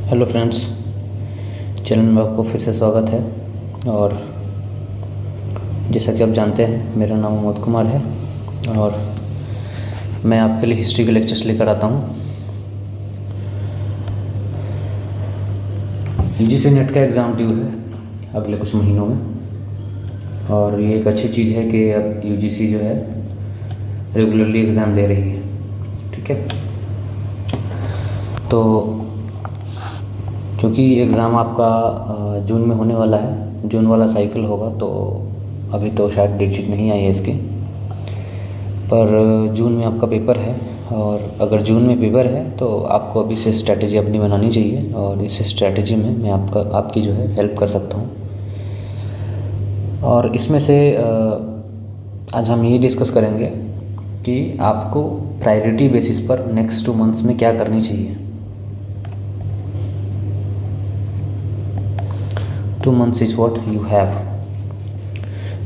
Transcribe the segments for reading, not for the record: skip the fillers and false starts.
Hello friends, channel में आपको फिर से स्वागत है। और जैसा कि आप जानते हैं, मेरा नाम अमोद कुमार है और मैं आपके लिए हिस्ट्री के लेक्चर्स लेकर आता हूँ। यूजीसी नेट का एग्ज़ाम ड्यू है अगले कुछ महीनों में और ये एक अच्छी चीज़ है कि अब यूजीसी जो है रेगुलरली एग्ज़ाम दे रही है। ठीक है, तो क्योंकि एग्ज़ाम आपका जून में होने वाला है, जून वाला साइकिल होगा, तो अभी तो शायद डेट शीट नहीं आई है इसकी, पर जून में आपका पेपर है। और अगर जून में पेपर है तो आपको अभी से स्ट्रैटेजी अपनी बनानी चाहिए और इस स्ट्रैटेजी में मैं आपकी जो है हेल्प कर सकता हूँ। और इसमें से आज हम ये डिस्कस करेंगे कि आपको प्रायोरिटी बेसिस पर नेक्स्ट 2 मंथ्स में क्या करनी चाहिए। 2 months is what you have.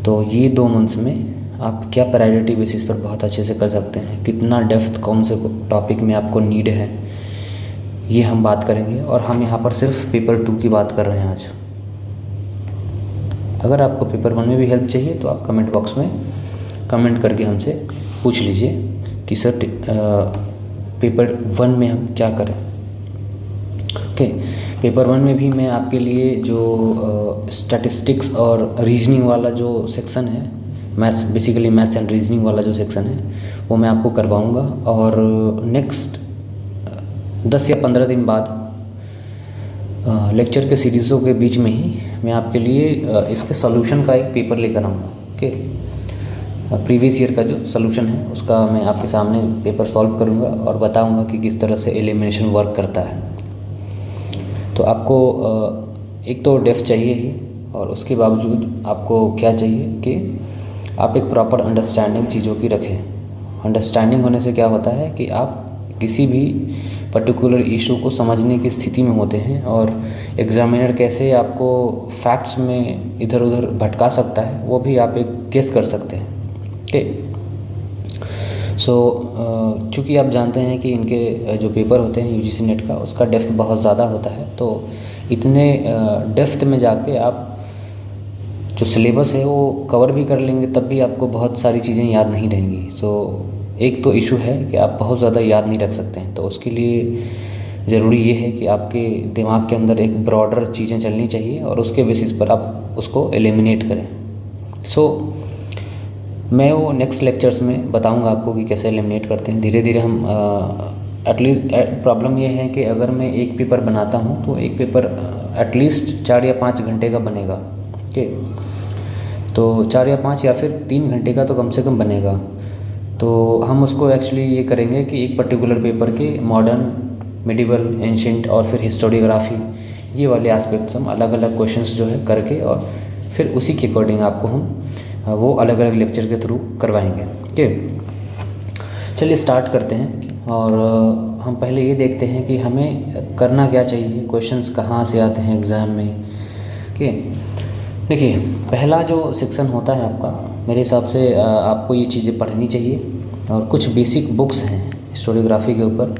तो ये 2 मंथ्स में आप क्या प्रायोरिटी बेसिस पर बहुत अच्छे से कर सकते हैं, कितना डेप्थ कौन से टॉपिक में आपको नीड है, ये हम बात करेंगे। और हम यहाँ पर सिर्फ पेपर 2 की बात कर रहे हैं आज। अगर आपको पेपर 1 में भी हेल्प चाहिए तो आप कमेंट बॉक्स में कमेंट करके हमसे पूछ लीजिए कि सर पेपर 1 में हम क्या करें। ओके, पेपर 1 में भी मैं आपके लिए जो स्टैटिस्टिक्स और रीजनिंग वाला जो सेक्शन है, maths, basically maths and reasoning वाला जो सेक्शन है, वो मैं आपको करवाऊंगा। और नेक्स्ट 10 या 15 दिन बाद लेक्चर के सीरीज़ों के बीच में ही मैं आपके लिए इसके सॉल्यूशन का एक पेपर लेकर आऊँगा। ओके, प्रीवियस ईयर का जो सॉल्यूशन है उसका मैं आपके सामने पेपर सॉल्व करूँगा और बताऊँगा कि किस तरह से एलिमिनेशन वर्क करता है। तो आपको एक तो डेप्थ चाहिए ही, और उसके बावजूद आपको क्या चाहिए कि आप एक प्रॉपर अंडरस्टैंडिंग चीज़ों की रखें। अंडरस्टैंडिंग होने से क्या होता है कि आप किसी भी पर्टिकुलर इशू को समझने की स्थिति में होते हैं और एग्जामिनर कैसे आपको फैक्ट्स में इधर उधर भटका सकता है वो भी आप एक गेस कर सकते हैं। ओके, सो चूँकि आप जानते हैं कि इनके जो पेपर होते हैं यूजीसी नेट का, उसका डेप्थ बहुत ज़्यादा होता है। तो इतने डेप्थ में जाके आप जो सिलेबस है वो कवर भी कर लेंगे तब भी आपको बहुत सारी चीज़ें याद नहीं रहेंगी। सो एक तो इशू है कि आप बहुत ज़्यादा याद नहीं रख सकते हैं। तो उसके लिए ज़रूरी ये है कि आपके दिमाग के अंदर एक ब्रॉडर चीज़ें चलनी चाहिए और उसके बेसिस पर आप उसको एलिमिनेट करें। सो मैं वो नेक्स्ट लेक्चर्स में बताऊंगा आपको कि कैसे एलिमिनेट करते हैं। धीरे धीरे हम एटलीस्ट प्रॉब्लम ये है कि अगर मैं एक पेपर बनाता हूँ तो एक पेपर एटलीस्ट 4 या 5 घंटे का बनेगा। ओके, तो 4 या 5 या फिर 3 घंटे का तो कम से कम बनेगा। तो हम उसको एक्चुअली ये करेंगे कि एक पर्टिकुलर पेपर के मॉडर्न, मिडिवल, एंशिएंट और फिर हिस्टोरियोग्राफी, ये वाले एस्पेक्ट्स हम अलग अलग क्वेश्चंस जो है करके और फिर उसी के अकॉर्डिंग आपको हम वो अलग अलग लेक्चर के थ्रू करवाएंगे। ठीक है, चलिए स्टार्ट करते हैं। और हम पहले ये देखते हैं कि हमें करना क्या चाहिए, क्वेश्चंस कहाँ से आते हैं एग्ज़ाम में। ओके, देखिए, पहला जो सेक्शन होता है आपका, मेरे हिसाब से आपको ये चीज़ें पढ़नी चाहिए और कुछ बेसिक बुक्स हैं हिस्टोरियोग्राफी के ऊपर,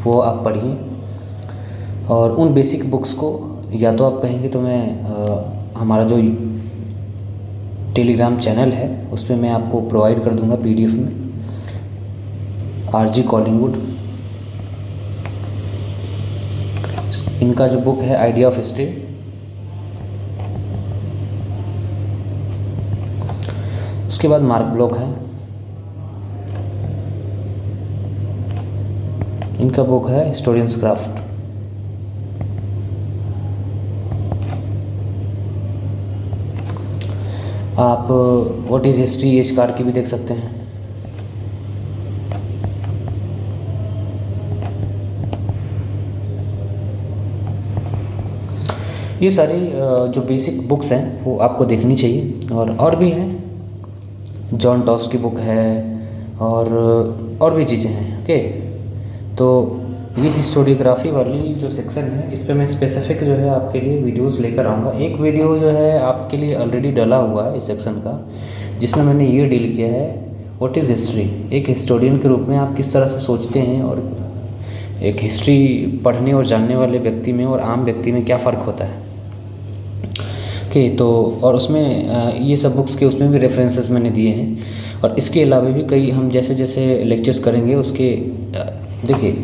वो आप पढ़िए। और उन बेसिक बुक्स को या तो आप कहेंगे तो मैं हमारा जो टेलीग्राम चैनल है उस पर मैं आपको प्रोवाइड कर दूंगा पीडीएफ में, आरजी कॉलिंगवुड। इनका जो बुक है आइडिया ऑफ हिस्ट्री, उसके बाद मार्क ब्लॉक है, इनका बुक है हिस्टोरियंस क्राफ्ट। आप what is history H car की भी देख सकते हैं। ये सारी जो बेसिक बुक्स हैं वो आपको देखनी चाहिए। और भी हैं, जॉन टॉस की बुक है और भी चीज़ें हैं। ओके, तो ये हिस्टोरियोग्राफी वाली जो सेक्शन है इस पे मैं स्पेसिफिक जो है आपके लिए वीडियोस लेकर आऊँगा। एक वीडियो जो है आपके लिए ऑलरेडी डला हुआ है इस सेक्शन का, जिसमें मैंने ये डील किया है व्हाट इज़ हिस्ट्री। एक हिस्टोरियन के रूप में आप किस तरह से सोचते हैं और एक हिस्ट्री पढ़ने और जानने वाले व्यक्ति में और आम व्यक्ति में क्या फ़र्क होता है। ओके, तो और उसमें ये सब बुक्स के उसमें भी रेफरेंसेस मैंने दिए हैं। और इसके अलावा भी कई हम जैसे जैसे लेक्चर्स करेंगे उसके देखिए,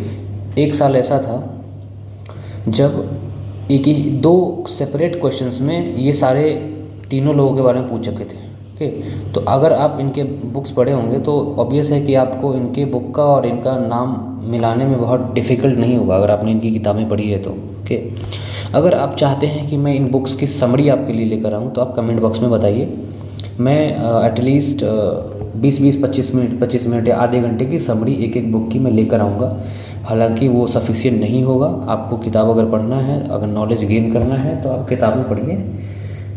एक साल ऐसा था जब एक ही 2 सेपरेट क्वेश्चंस में ये सारे तीनों लोगों के बारे में पूछ चुके थे। ओके, तो अगर आप इनके बुक्स पढ़े होंगे तो ऑब्वियस है कि आपको इनके बुक का और इनका नाम मिलाने में बहुत डिफ़िकल्ट नहीं होगा अगर आपने इनकी किताबें पढ़ी है तो। ओके, अगर आप चाहते हैं कि मैं इन बुक्स की समरी आपके लिए लेकर आऊँ तो आप कमेंट बॉक्स में बताइए। मैं एटलीस्ट 25 मिनट या आधे घंटे की समरी एक एक बुक की मैं लेकर आऊँगा। हालांकि वो सफिशिएंट नहीं होगा, आपको किताब अगर पढ़ना है, अगर नॉलेज गेन करना है तो आप किताबें पढ़िए,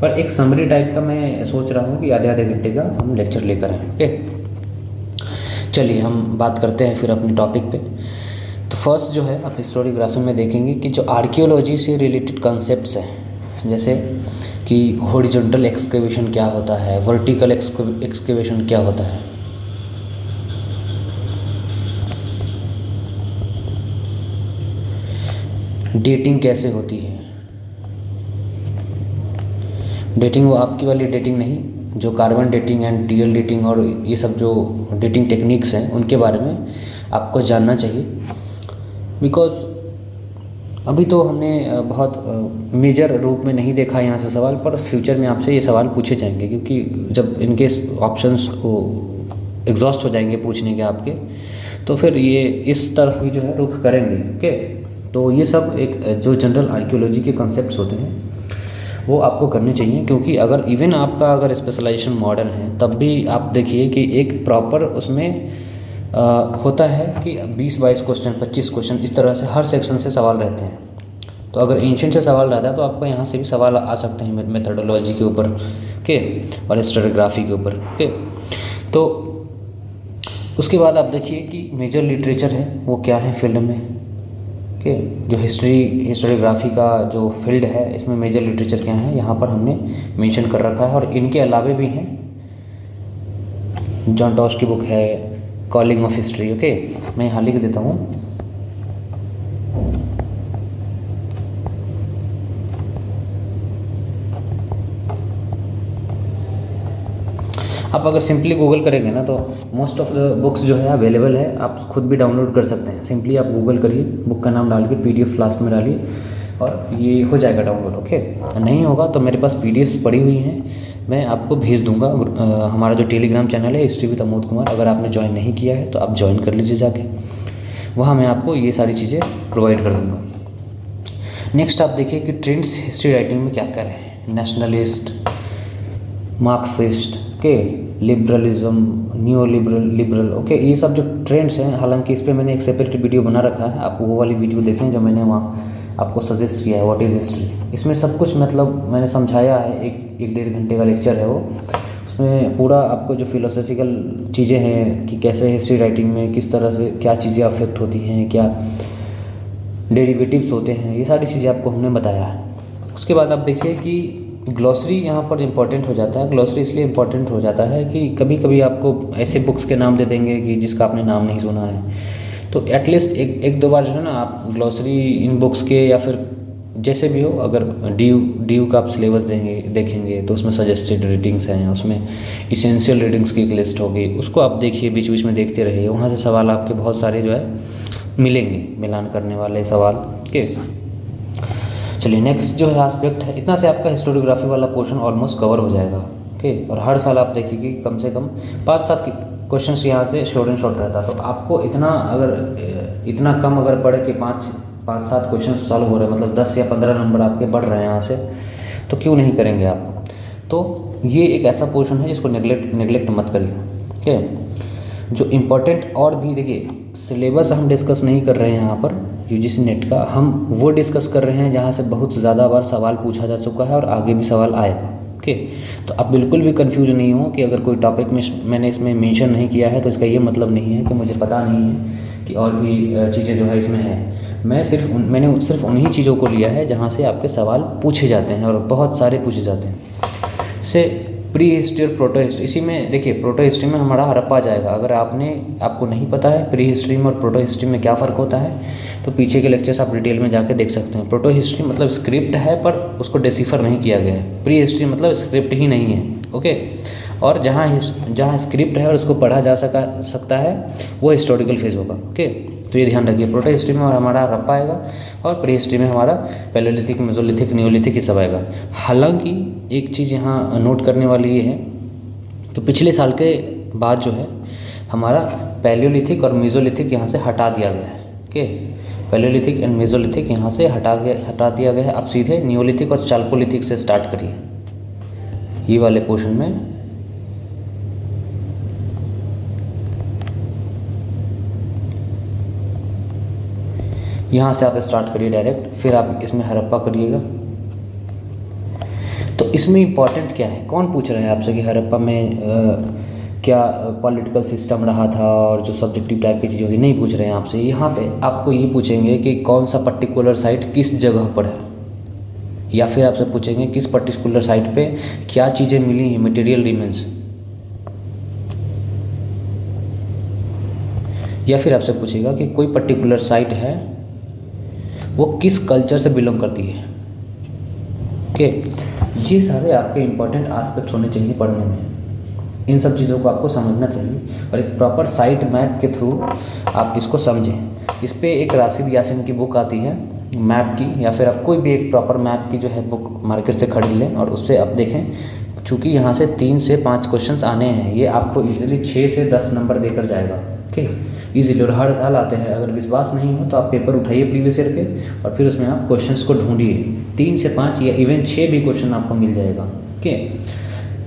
पर एक समरी टाइप का मैं सोच रहा हूँ कि आधे घंटे का हम लेक्चर लेकर आएँ। ओके, चलिए हम बात करते हैं फिर अपने टॉपिक पे। तो फर्स्ट जो है आप हिस्टोरियोग्राफी में देखेंगे कि जो आर्कियोलॉजी से रिलेटेड कॉन्सेप्ट्स हैं, जैसे कि हॉरिजॉन्टल एक्सकेवेशन क्या होता है, वर्टिकल एक्सकेवेशन क्या होता है, डेटिंग कैसे होती है। डेटिंग वो आपकी वाली डेटिंग नहीं, जो carbon dating and DL dating और ये सब जो डेटिंग टेक्निक्स हैं उनके बारे में आपको जानना चाहिए। बिकॉज़ अभी तो हमने बहुत मेजर रूप में नहीं देखा यहाँ से सवाल, पर फ्यूचर में आपसे ये सवाल पूछे जाएंगे, क्योंकि जब इनके ऑप्शंस को एग्जॉस्ट हो जाएंगे पूछने के आपके, तो फिर ये इस तरफ भी जो है रुख करेंगे। ओके, तो ये सब एक जो जनरल आर्कियोलॉजी के कॉन्सेप्ट्स होते हैं वो आपको करने चाहिए, क्योंकि अगर इवन आपका अगर स्पेशलाइजेशन मॉडर्न है तब भी आप देखिए कि एक प्रॉपर उसमें होता है कि 20-22 क्वेश्चन, 25 क्वेश्चन, इस तरह से हर सेक्शन से सवाल रहते हैं। तो अगर एंशिएंट से सवाल रहता है तो आपको यहाँ से भी सवाल आ सकते हैं मेथडोलॉजी के ऊपर के और हिस्टोरियोग्राफी के ऊपर के। तो उसके बाद आप देखिए कि मेजर लिटरेचर है वो क्या है फील्ड में के, जो हिस्टोरियोग्राफी का जो फील्ड है इसमें मेजर लिटरेचर क्या है यहाँ पर हमने मेंशन कर रखा है। और इनके अलावे भी हैं, जॉन टॉस की बुक है कॉलिंग ऑफ हिस्ट्री। ओके, मैं यहाँ लिख देता हूँ। आप अगर सिंपली गूगल करेंगे ना तो मोस्ट ऑफ द बुक्स जो है अवेलेबल है, आप खुद भी डाउनलोड कर सकते हैं। सिंपली आप गूगल करिए, बुक का नाम डाल के PDF लास्ट में डालिए और ये हो जाएगा डाउनलोड। ओके, नहीं होगा तो मेरे पास PDFs पड़ी हुई हैं, मैं आपको भेज दूंगा। हमारा जो टेलीग्राम चैनल है हिस्ट्री विद अमोद कुमार, अगर आपने ज्वाइन नहीं किया है तो आप ज्वाइन कर लीजिए जाके, वहाँ मैं आपको ये सारी चीज़ें प्रोवाइड कर दूँगा। नेक्स्ट आप देखिए कि ट्रेंड्स हिस्ट्री राइटिंग में क्या कर रहे हैं। नेशनलिस्ट, मार्क्सिस्ट के, लिबरलिज्म, न्यू लिबरल। ओके, ये सब जो ट्रेंड्स हैं, हालांकि इस पर मैंने एक सेपरेट वीडियो बना रखा है, आप वो वाली वीडियो देखें जो मैंने वहाँ आपको सजेस्ट किया है, व्हाट इज़ हिस्ट्री। इसमें सब कुछ मतलब मैंने समझाया है, एक 1.5 घंटे का लेक्चर है वो। उसमें पूरा आपको जो फिलोसॉफिकल चीज़ें हैं कि कैसे हिस्ट्री राइटिंग में किस तरह से क्या चीज़ें अफेक्ट होती हैं, क्या डेरिवेटिव्स होते हैं, ये सारी चीज़ें आपको हमने बताया है। उसके बाद आप देखिए कि ग्लॉसरी यहाँ पर इम्पॉर्टेंट हो जाता है। ग्लॉसरी इसलिए इम्पॉर्टेंट हो जाता है कि कभी कभी आपको ऐसे बुक्स के नाम दे देंगे कि जिसका आपने नाम नहीं सुना है, तो एटलीस्ट एक दो बार जो है ना आप ग्लॉसरी इन बुक्स के, या फिर जैसे भी हो, अगर ड्यू का आप सिलेबस देखेंगे तो उसमें सजेस्टेड रीडिंग्स हैं, उसमें इसेंशियल रीडिंग्स की एक लिस्ट होगी, उसको आप देखिए, बीच बीच में देखते रहिए, वहाँ से सवाल आपके बहुत सारे जो है मिलेंगे, मिलान करने वाले सवाल के। चलिए नेक्स्ट जो है एस्पेक्ट है, इतना से आपका हिस्टोरियोग्राफी वाला पोर्शन ऑलमोस्ट कवर हो जाएगा। ओके, और हर साल आप देखिए कम से कम 5-7 क्वेश्चंस यहाँ से शॉर्ट एंड शॉर्ट रहता है। तो आपको इतना कम अगर पढ़े कि 5-7 क्वेश्चन सॉल्व हो रहे हैं, मतलब 10 या 15 नंबर आपके बढ़ रहे हैं यहाँ से, तो क्यों नहीं करेंगे आप। तो ये एक ऐसा पोर्शन है जिसको नेगलेक्ट मत करिए। ओके, जो इम्पोर्टेंट और भी देखिए, सिलेबस हम डिस्कस नहीं कर रहे हैं यहाँ पर UGC नेट का, हम वो डिस्कस कर रहे हैं जहाँ से बहुत ज़्यादा बार सवाल पूछा जा चुका है और आगे भी सवाल आएगा। ओके, तो आप बिल्कुल भी कंफ्यूज नहीं हो कि अगर कोई टॉपिक में मैंने इसमें मेंशन नहीं किया है तो इसका ये मतलब नहीं है कि मुझे पता नहीं है कि और भी चीज़ें जो है इसमें हैं। मैंने सिर्फ उन्हीं चीज़ों को लिया है जहाँ से आपके सवाल पूछे जाते हैं और बहुत सारे पूछे जाते हैं। से प्री हिस्ट्री और प्रोटो हिस्ट्री, इसी में देखिए प्रोटो हिस्ट्री में हमारा हड़प्पा जाएगा। अगर आपको नहीं पता है प्री हिस्ट्री में और प्रोटो हिस्ट्री में क्या फ़र्क होता है तो पीछे के लेक्चर्स आप डिटेल में जाके देख सकते हैं। प्रोटो हिस्ट्री मतलब स्क्रिप्ट है पर उसको डिसिफर नहीं किया गया है, प्री हिस्ट्री मतलब स्क्रिप्ट ही नहीं है, ओके। और जहाँ स्क्रिप्ट है और उसको पढ़ा जा सकता है वो हिस्टोरिकल फेज होगा, ओके। तो ये ध्यान रखिए, प्रोटो हिस्ट्री में हमारा हड़प्पा आएगा और प्री हिस्ट्री में हमारा पैलेयोलिथिक, मेसोलिथिक, नियोलिथिक ये सब आएगा। हालांकि एक चीज़ यहाँ नोट करने वाली ये है, तो पिछले साल के बाद जो है हमारा पैलेयोलिथिक और मेसोलिथिक यहाँ से हटा दिया गया है, ओके। पैलेयोलिथिक एंड मेसोलिथिक यहाँ से हटा दिया गया है। अब सीधे नियोलिथिक और चाल्कोलिथिक से स्टार्ट करिए ये वाले पोर्शन में। यहाँ से आप स्टार्ट करिए डायरेक्ट, फिर आप इसमें हड़प्पा करिएगा। तो इसमें इम्पॉर्टेंट क्या है, कौन पूछ रहा है आपसे कि हड़प्पा में क्या पॉलिटिकल सिस्टम रहा था और जो सब्जेक्टिव टाइप की चीज़ होगी, नहीं पूछ रहे हैं आपसे। यहाँ पे आपको ये पूछेंगे कि कौन सा पर्टिकुलर साइट किस जगह पर है, या फिर आपसे पूछेंगे किस पर्टिकुलर साइट पे क्या चीज़ें मिली हैं, मटेरियल रिमेन्स, या फिर आपसे पूछेगा कि कोई पर्टिकुलर साइट है वो किस कल्चर से बिलोंग करती है, ओके। ये सारे आपके इम्पॉर्टेंट एस्पेक्ट्स होने चाहिए पढ़ने में, इन सब चीज़ों को आपको समझना चाहिए और एक प्रॉपर साइट मैप के थ्रू आप इसको समझें। इस पर एक राशिद यासीन की बुक आती है मैप की, या फिर आप कोई भी एक प्रॉपर मैप की जो है बुक मार्केट से खरीद लें और उससे आप देखें, चूँकि यहाँ से 3 से 5 क्वेश्चंस आने हैं, ये आपको इजीली 6 से 10 नंबर देकर जाएगा, ओके, इजीली। और हर साल आते हैं। अगर विश्वास नहीं हो तो आप पेपर उठाइए प्रीवियस ईयर के और फिर उसमें आप क्वेश्चंस को ढूंढिए, 3 से 5 या इवन 6 भी क्वेश्चन आपको मिल जाएगा, ओके।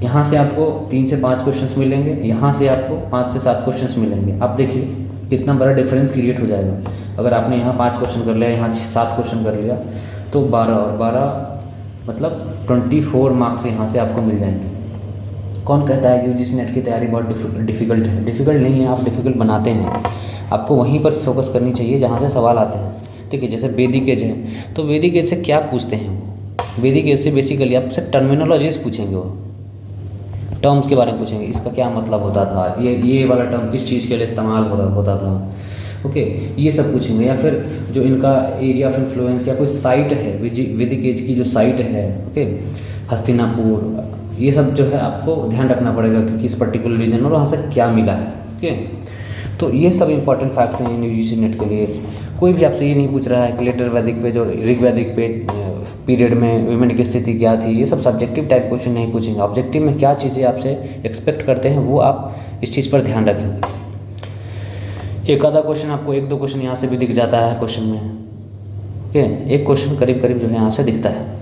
यहाँ से आपको 3 से 5 क्वेश्चंस मिलेंगे, यहाँ से आपको 5 से 7 क्वेश्चंस मिलेंगे। आप देखिए कितना बड़ा डिफरेंस क्रिएट हो जाएगा। अगर आपने यहाँ 5 क्वेश्चन कर लिया, यहाँ 7 क्वेश्चन कर लिया, तो 12 और 12 मतलब 24 मार्क्स यहाँ से आपको मिल जाएंगे। कौन कहता है कि यूजीसी नेट की तैयारी बहुत डिफ़िकल्ट है? डिफ़िकल्ट नहीं है, आप डिफ़िकल्ट बनाते हैं। आपको वहीं पर फोकस करनी चाहिए जहाँ से सवाल आते हैं। ठीक है, जैसे वैदिक एज है तो वैदिक एज से क्या पूछते हैं वो? वैदिक एज से बेसिकली आपसे टर्मिनोलॉजीज पूछेंगे, वो टर्म्स के बारे में पूछेंगे, इसका क्या मतलब होता था, ये वाला टर्म किस चीज़ के लिए इस्तेमाल होता था, ओके, ये सब पूछेंगे। या फिर जो इनका एरिया ऑफ इन्फ्लुएंस या कोई साइट है वैदिक एज की जो साइट है, ओके, हस्तिनापुर, ये सब जो है आपको ध्यान रखना पड़ेगा कि किस पर्टिकुलर रीजन और वहाँ से क्या मिला है, ओके। तो ये सब इंपॉर्टेंट फैक्ट्स हैं यूजीसी नेट के लिए। कोई भी आपसे ये नहीं पूछ रहा है कि लेटर वैदिक पेज और ऋग वैदिक पेज पीरियड में विमेन की स्थिति क्या थी, ये सब सब्जेक्टिव टाइप क्वेश्चन नहीं पूछेंगे। ऑब्जेक्टिव में क्या चीज़ें आपसे एक्सपेक्ट करते हैं वो आप इस चीज़ पर ध्यान रखेंगे। एक आधा क्वेश्चन आपको 1-2 क्वेश्चन यहाँ से भी दिख जाता है क्वेश्चन में, ओके, एक क्वेश्चन करीब करीब जो है यहाँ से दिखता है।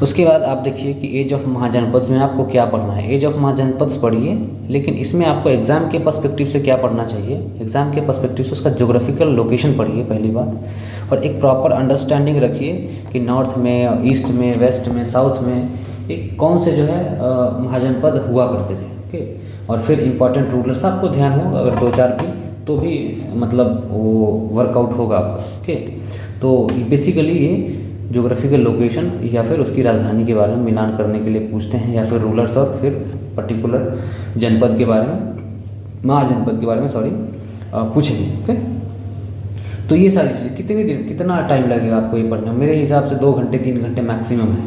उसके बाद आप देखिए कि एज ऑफ महाजनपद में आपको क्या पढ़ना है। एज ऑफ महाजनपद पढ़िए, लेकिन इसमें आपको एग्ज़ाम के पर्सपेक्टिव से क्या पढ़ना चाहिए, एग्ज़ाम के पर्सपेक्टिव से उसका ज्योग्राफिकल लोकेशन पढ़िए पहली बात, और एक प्रॉपर अंडरस्टैंडिंग रखिए कि नॉर्थ में, ईस्ट में, वेस्ट में, साउथ में एक कौन से जो है महाजनपद हुआ करते थे, ओके। और फिर इंपॉर्टेंट रूलर्स आपको ध्यान हो, अगर 2-4 भी तो भी मतलब वो वर्कआउट होगा आपका, ओके। तो बेसिकली ये ज्योग्राफिकल लोकेशन या फिर उसकी राजधानी के बारे में मिलान करने के लिए पूछते हैं, या फिर रूलर्स और फिर पर्टिकुलर जनपद के बारे में, महाजनपद के बारे में पूछेंगे, ओके। तो ये सारी चीज़ें कितना टाइम लगेगा आपको ये पढ़ने में? मेरे हिसाब से 2 घंटे 3 घंटे मैक्सिमम है,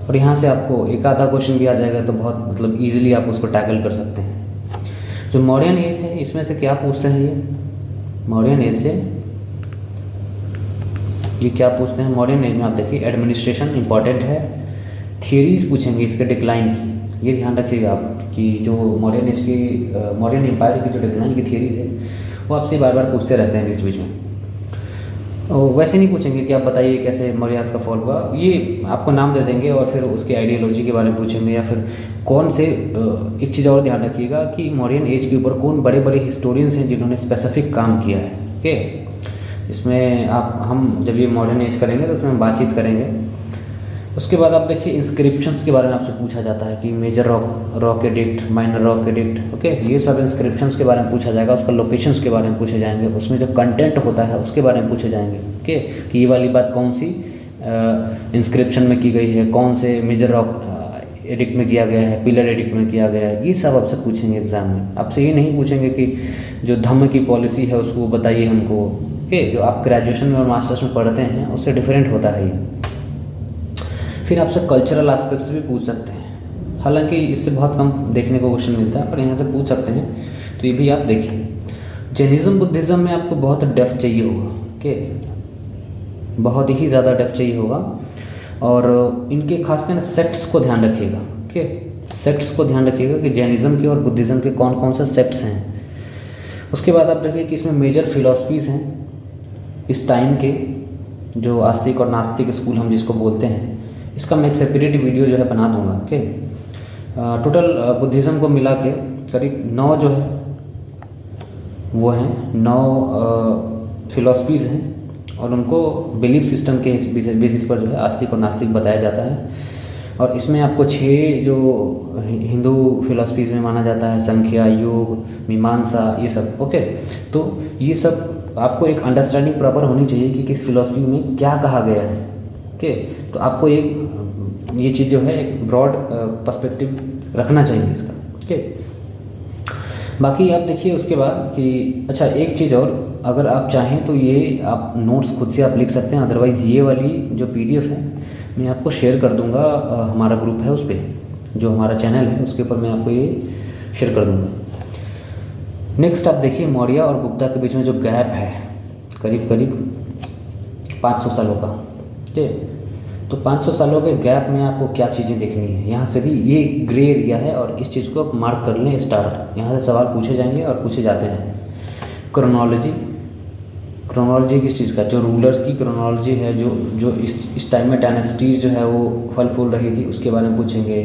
और यहाँ से आपको एक आधा क्वेश्चन भी आ जाएगा तो बहुत मतलब ईजिली आप उसको टैकल कर सकते हैं। जो मॉडर्न एज है इसमें से क्या पूछते हैं, ये मॉडर्न एज से ये क्या पूछते हैं? मॉडर्न एज में आप देखिए एडमिनिस्ट्रेशन इंपॉर्टेंट है, थियरीज पूछेंगे इसके डिक्लाइन की, ये ध्यान रखिएगा आप कि जो मॉडर्न एज की मॉडर्न एम्पायर की जो डिक्लाइन की थियरीज है वो आपसे बार बार पूछते रहते हैं बीच बीच में। वैसे नहीं पूछेंगे कि आप बताइए कैसे मौर्यास का फॉल हुआ, ये आपको नाम दे देंगे और फिर उसके आइडियोलॉजी के बारे में पूछेंगे, या फिर कौन से एक चीज़ और ध्यान रखिएगा कि मॉडर्न एज के ऊपर कौन बड़े बड़े हिस्टोरियंस हैं जिन्होंने स्पेसिफिक काम किया है, ओके। इसमें हम जब ये मॉडर्न एज करेंगे तो उसमें हम बातचीत करेंगे। उसके बाद आप देखिए इंस्क्रिप्शंस के बारे में आपसे पूछा जाता है कि major rock edict, minor rock edict, okay, ये सब इंस्क्रिप्शंस के बारे में पूछा जाएगा। उसका लोकेशंस के बारे में पूछे जाएंगे, उसमें जो कंटेंट होता है उसके बारे में पूछे जाएंगे, ओके, कि ये वाली बात कौन सी इंस्क्रिप्शन में की गई है, कौन से मेजर रॉक एडिक्ट में किया गया है, पिलर एडिक्ट में किया गया है, ये सब आपसे पूछेंगे एग्ज़ाम में। आपसे ये नहीं पूछेंगे कि जो धम्म की पॉलिसी है उसको बताइए हमको, ओके, जो आप ग्रेजुएशन में और मास्टर्स में पढ़ते हैं उससे डिफरेंट होता है ये। फिर आपसे कल्चरल एस्पेक्ट्स भी पूछ सकते हैं, हालांकि इससे बहुत कम देखने को क्वेश्चन मिलता है, पर यहाँ से पूछ सकते हैं, तो ये भी आप देखिए। जैनिज़्म बुद्धिज़्म में आपको बहुत डेप्थ चाहिए होगा, ओके, बहुत ही ज़्यादा डेप्थ चाहिए होगा, और इनके खासकर ना सेक्ट्स को ध्यान रखिएगा, ओके, सेक्ट्स को ध्यान रखिएगा कि जैनिज़्म के और बुद्धिज़्म के कौन कौन से सेक्ट्स हैं। उसके बाद आप देखिए कि इसमें मेजर फिलॉसफीज़ हैं इस टाइम के, जो आस्तिक और नास्तिक स्कूल हम जिसको बोलते हैं। इसका मैं एक सेपरेट वीडियो जो है बना दूंगा, ओके। टोटल बुद्धिज़्म को मिला के करीब 9 जो है वो हैं, 9 फिलॉसफीज़ हैं, और उनको बिलीफ सिस्टम के बेसिस पर जो है आस्तिक और नास्तिक बताया जाता है। और इसमें आपको 6 जो हिंदू फिलॉसफीज़ में माना जाता है, संख्या, योग, मीमांसा, ये सब, ओके। तो ये सब आपको एक अंडरस्टैंडिंग प्रॉपर होनी चाहिए कि किस फिलॉसफी में क्या कहा गया है, ओके। तो आपको एक ये चीज़ जो है एक ब्रॉड पर्सपेक्टिव रखना चाहिए इसका, ओके। बाकी आप देखिए उसके बाद कि अच्छा एक चीज़ और, अगर आप चाहें तो ये आप नोट्स खुद से आप लिख सकते हैं, अदरवाइज़ ये वाली जो PDF है मैं आपको शेयर कर दूंगा, हमारा ग्रुप है उस पर, जो हमारा चैनल है उसके ऊपर मैं आपको ये शेयर कर दूंगा। नेक्स्ट आप देखिए मौर्य और गुप्ता के बीच में जो गैप है करीब करीब 500 सालों का, ठीक है। तो 500 सालों के गैप में आपको क्या चीज़ें देखनी है, यहाँ से भी ये ग्रे एरिया है, और इस चीज़ को आप मार्क कर लें स्टार। यहाँ से सवाल पूछे जाएंगे और पूछे जाते हैं। क्रोनोलॉजी, क्रोनोलॉजी किस चीज़ का, जो रूलर्स की क्रोनोलॉजी है, जो इस टाइम में डायनेस्टीज जो है वो फल फूल रही थी, उसके बारे में पूछेंगे।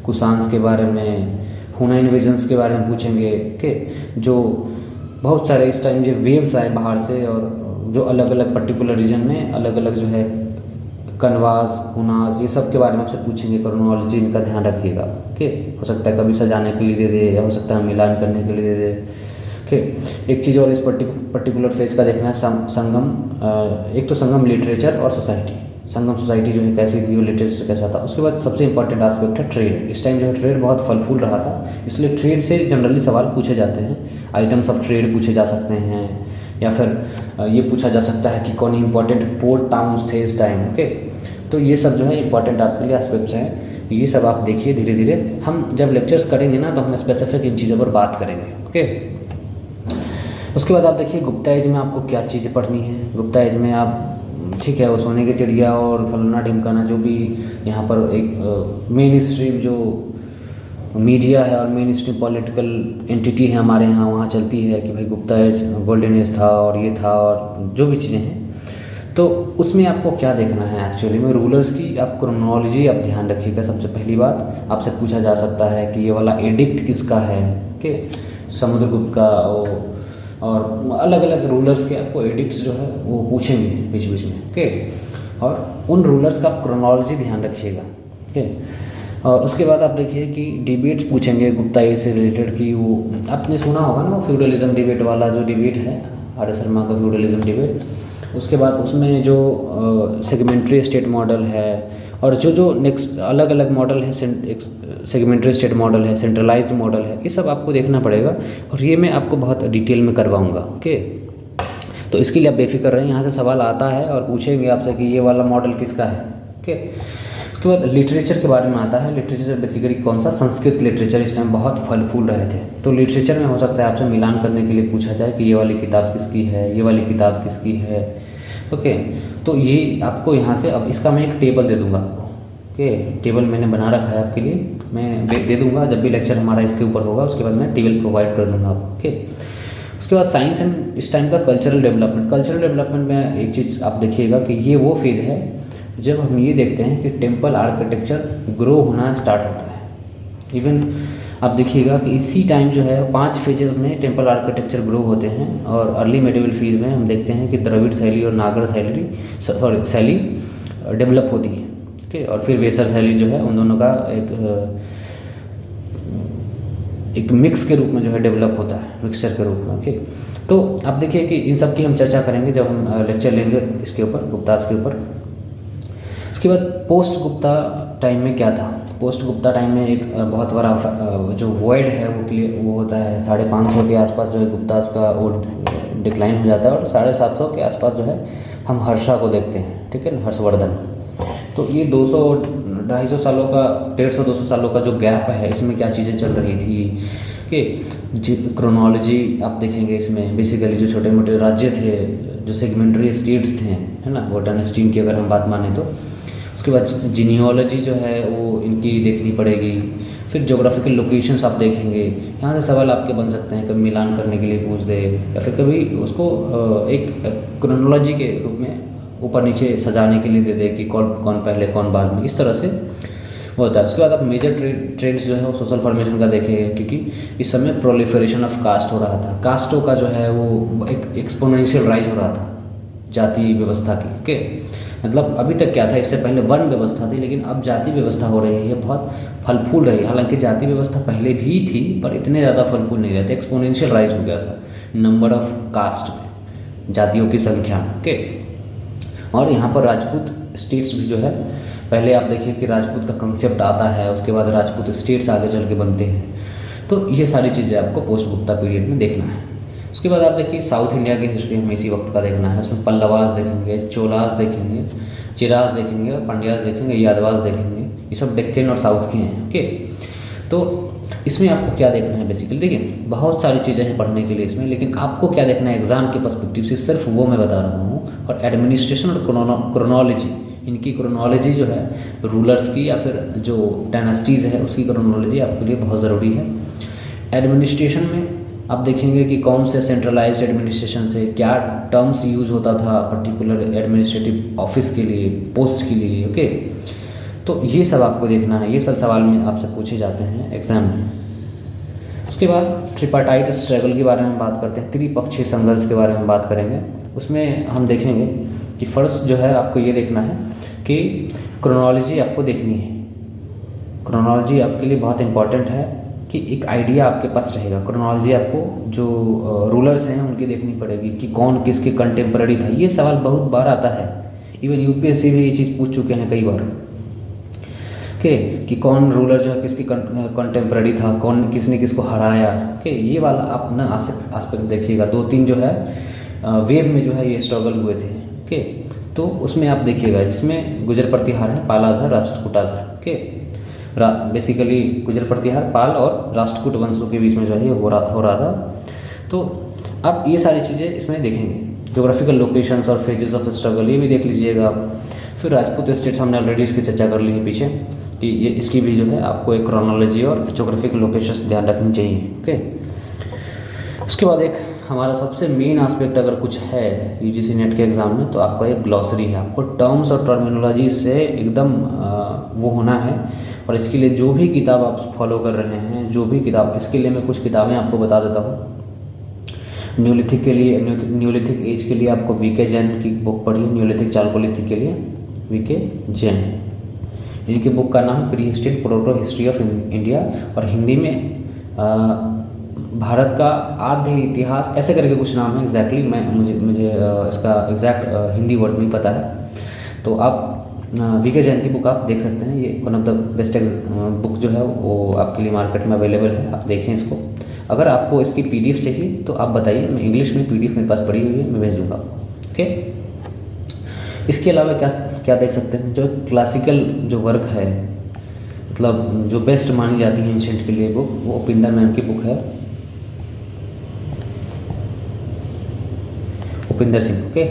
कुशान्स के बारे में, हुनाइन विजन्स के बारे में पूछेंगे, ओके। जो बहुत सारे इस टाइम जो वेव्स आए बाहर से, और जो अलग अलग पर्टिकुलर रीजन में अलग अलग जो है कनवास, हुनास, ये सब के बारे में आपसे पूछेंगे। क्रोनोलॉजी इनका ध्यान रखिएगा, ओके। हो सकता है कभी सजाने के लिए दे दे, या हो सकता है मिलान करने के लिए दे दे, ओके। एक चीज़ और इस पर्टिकुलर फेज का देखना है, संगम। एक तो संगम लिटरेचर और सोसाइटी, संगम सोसाइटी जो है कैसी थी, वो लिटरेचर कैसा था। उसके बाद सबसे इंपॉर्टेंट एस्पेक्ट है ट्रेड। इस टाइम जो है ट्रेड बहुत फल फूल रहा था, इसलिए ट्रेड से जनरली सवाल पूछे जाते हैं। आइटम्स ऑफ ट्रेड पूछे जा सकते हैं, या फिर ये पूछा जा सकता है कि कौन इंपॉर्टेंट पोर्ट टाउन्स थे इस टाइम, ओके। तो ये सब जो है इंपॉर्टेंट आपके लिए एस्पेक्ट्स हैं, ये सब आप देखिए धीरे धीरे। हम जब लेक्चर्स करेंगे ना तो हम स्पेसिफिक इन चीज़ों पर बात करेंगे, ओके। उसके बाद आप देखिए गुप्ता एज में आपको क्या चीज़ें पढ़नी है। गुप्ता एज में आप, ठीक है, वो सोने की चिड़िया और फलाना ढिमकाना जो भी यहाँ पर एक मेन स्ट्रीम जो मीडिया है और मेन स्ट्रीम पॉलिटिकल एंटिटी है हमारे यहाँ, वहाँ चलती है कि भाई गुप्ता एज गोल्डन एज था और ये था, और जो भी चीज़ें हैं, तो उसमें आपको क्या देखना है एक्चुअली में। रूलर्स की आप क्रोनोलॉजी आप ध्यान रखिएगा। सबसे पहली बात आपसे पूछा जा सकता है कि ये वाला एडिक्ट किसका है, ओके। समुद्रगुप्त का, और अलग अलग रूलर्स के आपको एडिक्ट्स जो है वो पूछेंगे बीच बीच में, ओके। और उन रूलर्स का क्रोनोलॉजी ध्यान रखिएगा, ओके। और उसके बाद आप देखिए कि डिबेट्स पूछेंगे गुप्ता एज से रिलेटेड, कि वो आपने सुना होगा ना, वो फ्यूडलिज्म डिबेट वाला जो डिबेट है, आर्य शर्मा का फ्यूडलिज्म डिबेट। उसके बाद उसमें जो सेगमेंट्री स्टेट मॉडल है, और जो नेक्स्ट अलग अलग मॉडल है, सेगमेंट्री स्टेट मॉडल है, सेंट्रलाइज्ड मॉडल है, ये सब आपको देखना पड़ेगा, और ये मैं आपको बहुत डिटेल में करवाऊंगा, ओके। तो इसके लिए आप बेफिक्र रहें, यहाँ से सवाल आता है और पूछेंगे आपसे कि ये वाला मॉडल किसका है, ओके। उसके बाद लिटरेचर के बारे में आता है। लिटरेचर बेसिकली कौन सा, संस्कृत लिटरेचर इस टाइम बहुत फल फूल रहे थे, तो लिटरेचर में हो सकता है आपसे मिलान करने के लिए पूछा जाए कि ये वाली किताब किसकी है, ये वाली किताब किसकी है, ओके। तो ये आपको यहाँ से, अब इसका मैं एक टेबल दे दूँगा आपको, ओके। टेबल मैंने बना रखा है आपके लिए, मैं दे दूँगा जब भी लेक्चर हमारा इसके ऊपर होगा, उसके बाद मैं टेबल प्रोवाइड कर दूँगा आपको, ओके। उसके बाद साइंस एंड इस टाइम का कल्चरल डेवलपमेंट। कल्चरल डेवलपमेंट में एक चीज़ आप देखिएगा कि ये वो फेज़ है जब हम ये देखते हैं कि टेम्पल आर्किटेक्चर ग्रो होना स्टार्ट होता है। इवन आप देखिएगा कि इसी टाइम जो है 5 फेजेस में टेम्पल आर्किटेक्चर ग्रो होते हैं, और अर्ली मेडिवल फेज में हम देखते हैं कि द्रविड़ शैली और नागर शैली डेवलप होती है, ओके। और फिर वेसर शैली जो है उन दोनों का एक मिक्स के रूप में जो है डेवलप होता है, मिक्सचर के रूप में, ओके। तो आप देखिए कि इन सब की हम चर्चा करेंगे जब हम लेक्चर लेंगे इसके ऊपर, गुप्तास के ऊपर। उसके बाद पोस्ट गुप्ता टाइम में क्या था, पोस्ट गुप्ता टाइम में एक बहुत बड़ा जो वॉइड है वो होता है 550 के आसपास, जो है गुप्तास का वो डिक्लाइन हो जाता है, और 750 के आसपास जो है हम हर्षा को देखते हैं, ठीक है ना, हर्षवर्धन। तो ये 200-250 सालों का, 150-200 सालों का जो गैप है, इसमें क्या चीज़ें चल रही थी कि क्रोनोलॉजी आप देखेंगे इसमें। बेसिकली जो छोटे मोटे राज्य थे, जो सेगमेंटरी स्टेट्स थे, है ना, वो डायनेस्टी की अगर हम बात माने तो। उसके बाद जीनियोलॉजी जो है वो इनकी देखनी पड़ेगी। फिर जोग्राफिकल लोकेशंस आप देखेंगे, यहाँ से सवाल आपके बन सकते हैं, कभी मिलान करने के लिए पूछ दे, या फिर कभी उसको एक क्रोनोलॉजी के रूप में ऊपर नीचे सजाने के लिए दे दे कि कौन पहले कौन बाद में, इस तरह से होता है। उसके बाद आप मेजर ट्रेंड्स जो है वो सोशल फॉर्मेशन का देखेंगे, क्योंकि इस समय प्रोलिफरेशन ऑफ कास्ट हो रहा था। कास्टों का जो है वो एक एक्सपोनेंशियल राइज हो रहा था जाति व्यवस्था की, ओके। मतलब अभी तक क्या था, इससे पहले वर्ण व्यवस्था थी, लेकिन अब जाति व्यवस्था हो रही है, बहुत फल फूल रही है। हालांकि जाति व्यवस्था पहले भी थी, पर इतने ज़्यादा फल फूल नहीं रहते, एक्सपोनेंशियल राइज हो गया था नंबर ऑफ कास्ट में, जातियों की संख्या में, ओके। और यहाँ पर राजपूत स्टेट्स भी जो है, पहले आप देखिए कि राजपूत का कंसेप्ट आता है, उसके बाद राजपूत स्टेट्स आगे चल के बनते हैं। तो ये सारी चीज़ें आपको पोस्ट गुप्ता पीरियड में देखना है। उसके बाद आप देखिए साउथ इंडिया की हिस्ट्री हमें इसी वक्त का देखना है। उसमें पल्लवास देखेंगे, चोलास देखेंगे, चिरास देखेंगे, और पांड्यास देखेंगे, यादवास देखेंगे। ये सब डेक्कन और साउथ के हैं, ओके। तो इसमें आपको क्या देखना है, बेसिकली देखिए बहुत सारी चीज़ें हैं पढ़ने के लिए इसमें, लेकिन आपको क्या देखना है एग्जाम के पर्सपेक्टिव से, सिर्फ वो मैं बता रहा हूँ। और एडमिनिस्ट्रेशन और क्रोनोलॉजी, इनकी क्रोनोलॉजी जो है रूलर्स की या फिर जो डायनेस्टीज़ है उसकी क्रोनोलॉजी आपके लिए बहुत ज़रूरी है। एडमिनिस्ट्रेशन में आप देखेंगे कि कौन से सेंट्रलाइज्ड एडमिनिस्ट्रेशन से क्या टर्म्स यूज होता था पर्टिकुलर एडमिनिस्ट्रेटिव ऑफिस के लिए, पोस्ट के लिए, ओके। तो ये सब आपको देखना है, ये सब सवाल में आपसे पूछे जाते हैं एग्जाम में। उसके बाद ट्रिपार्टाइट स्ट्रगल के बारे में बात करते हैं, त्रिपक्षीय संघर्ष के बारे में बात करेंगे। उसमें हम देखेंगे कि फर्स्ट जो है आपको ये देखना है कि क्रोनोलॉजी आपको देखनी है। क्रोनोलॉजी आपके लिए बहुत इंपॉर्टेंट है कि एक आइडिया आपके पास रहेगा। क्रोनोलॉजी आपको जो रूलर्स हैं उनकी देखनी पड़ेगी कि कौन किसके कंटेम्पररी था। ये सवाल बहुत बार आता है, इवन यूपीएससी भी ये चीज़ पूछ चुके हैं कई बार कि कौन रूलर जो है किसकी कंटेम्पररी था, कौन किसने किसको हराया, ये वाला आप ना आस्पेक्ट देखिएगा। 2-3 जो है वेव में जो है ये स्ट्रगल हुए थे, तो उसमें आप देखिएगा, जिसमें गुजर प्रतिहार है, पालाज है, राष्ट्रकूटाज है, बेसिकली गुजर प्रतिहार, पाल और राष्ट्रकूट वंशों के बीच में जो है ये हो रहा था। तो आप ये सारी चीज़ें इसमें देखेंगे। ज्योग्राफिकल लोकेशंस और फेजेस ऑफ स्ट्रगल ये भी देख लीजिएगा। फिर राजपूत स्टेट्स हमने ऑलरेडी इसकी चर्चा कर ली है पीछे कि ये इसकी भी जो है आपको एक क्रोनोलॉजी और ज्योग्राफिकल लोकेशंस ध्यान रखनी चाहिए, ओके। उसके बाद एक हमारा सबसे मेन एस्पेक्ट अगर कुछ है यूजीसी नेट के एग्ज़ाम में, तो आपका एक ग्लॉसरी है। आपको टर्म्स और टर्मिनोलॉजी से एकदम वो होना है, और इसके लिए जो भी किताब आप फॉलो कर रहे हैं, जो भी किताब, इसके लिए मैं कुछ किताबें आपको बता देता हूँ। न्यूलिथिक के लिए, न्यूलिथिक एज के लिए आपको वीके जैन की बुक पढ़िए। न्यूलिथिक चालकोलिथिक के लिए वीके जैन, इनकी बुक का नाम है pre history proto history of India, और हिंदी में भारत का आद्य इतिहास, ऐसे करके कुछ नाम है एग्जैक्टली। मुझे इसका एग्जैक्ट हिंदी वर्ड नहीं पता है। तो आप वीके जैन की बुक आप देख सकते हैं। ये one of the best book जो है वो आपके लिए मार्केट में अवेलेबल है, आप देखें इसको। अगर आपको इसकी पीडीएफ चाहिए तो आप बताइए, मैं इंग्लिश में पीडीएफ मेरे पास पड़ी हुई है, मैं भेज दूँगा, ओके। इसके अलावा क्या देख सकते हैं, जो क्लासिकल जो वर्क है, मतलब जो बेस्ट मानी जाती है एंशिएंट के लिए बुक, वो उपिंदर मैम की बुक है, उपिंदर सिंह, ओके।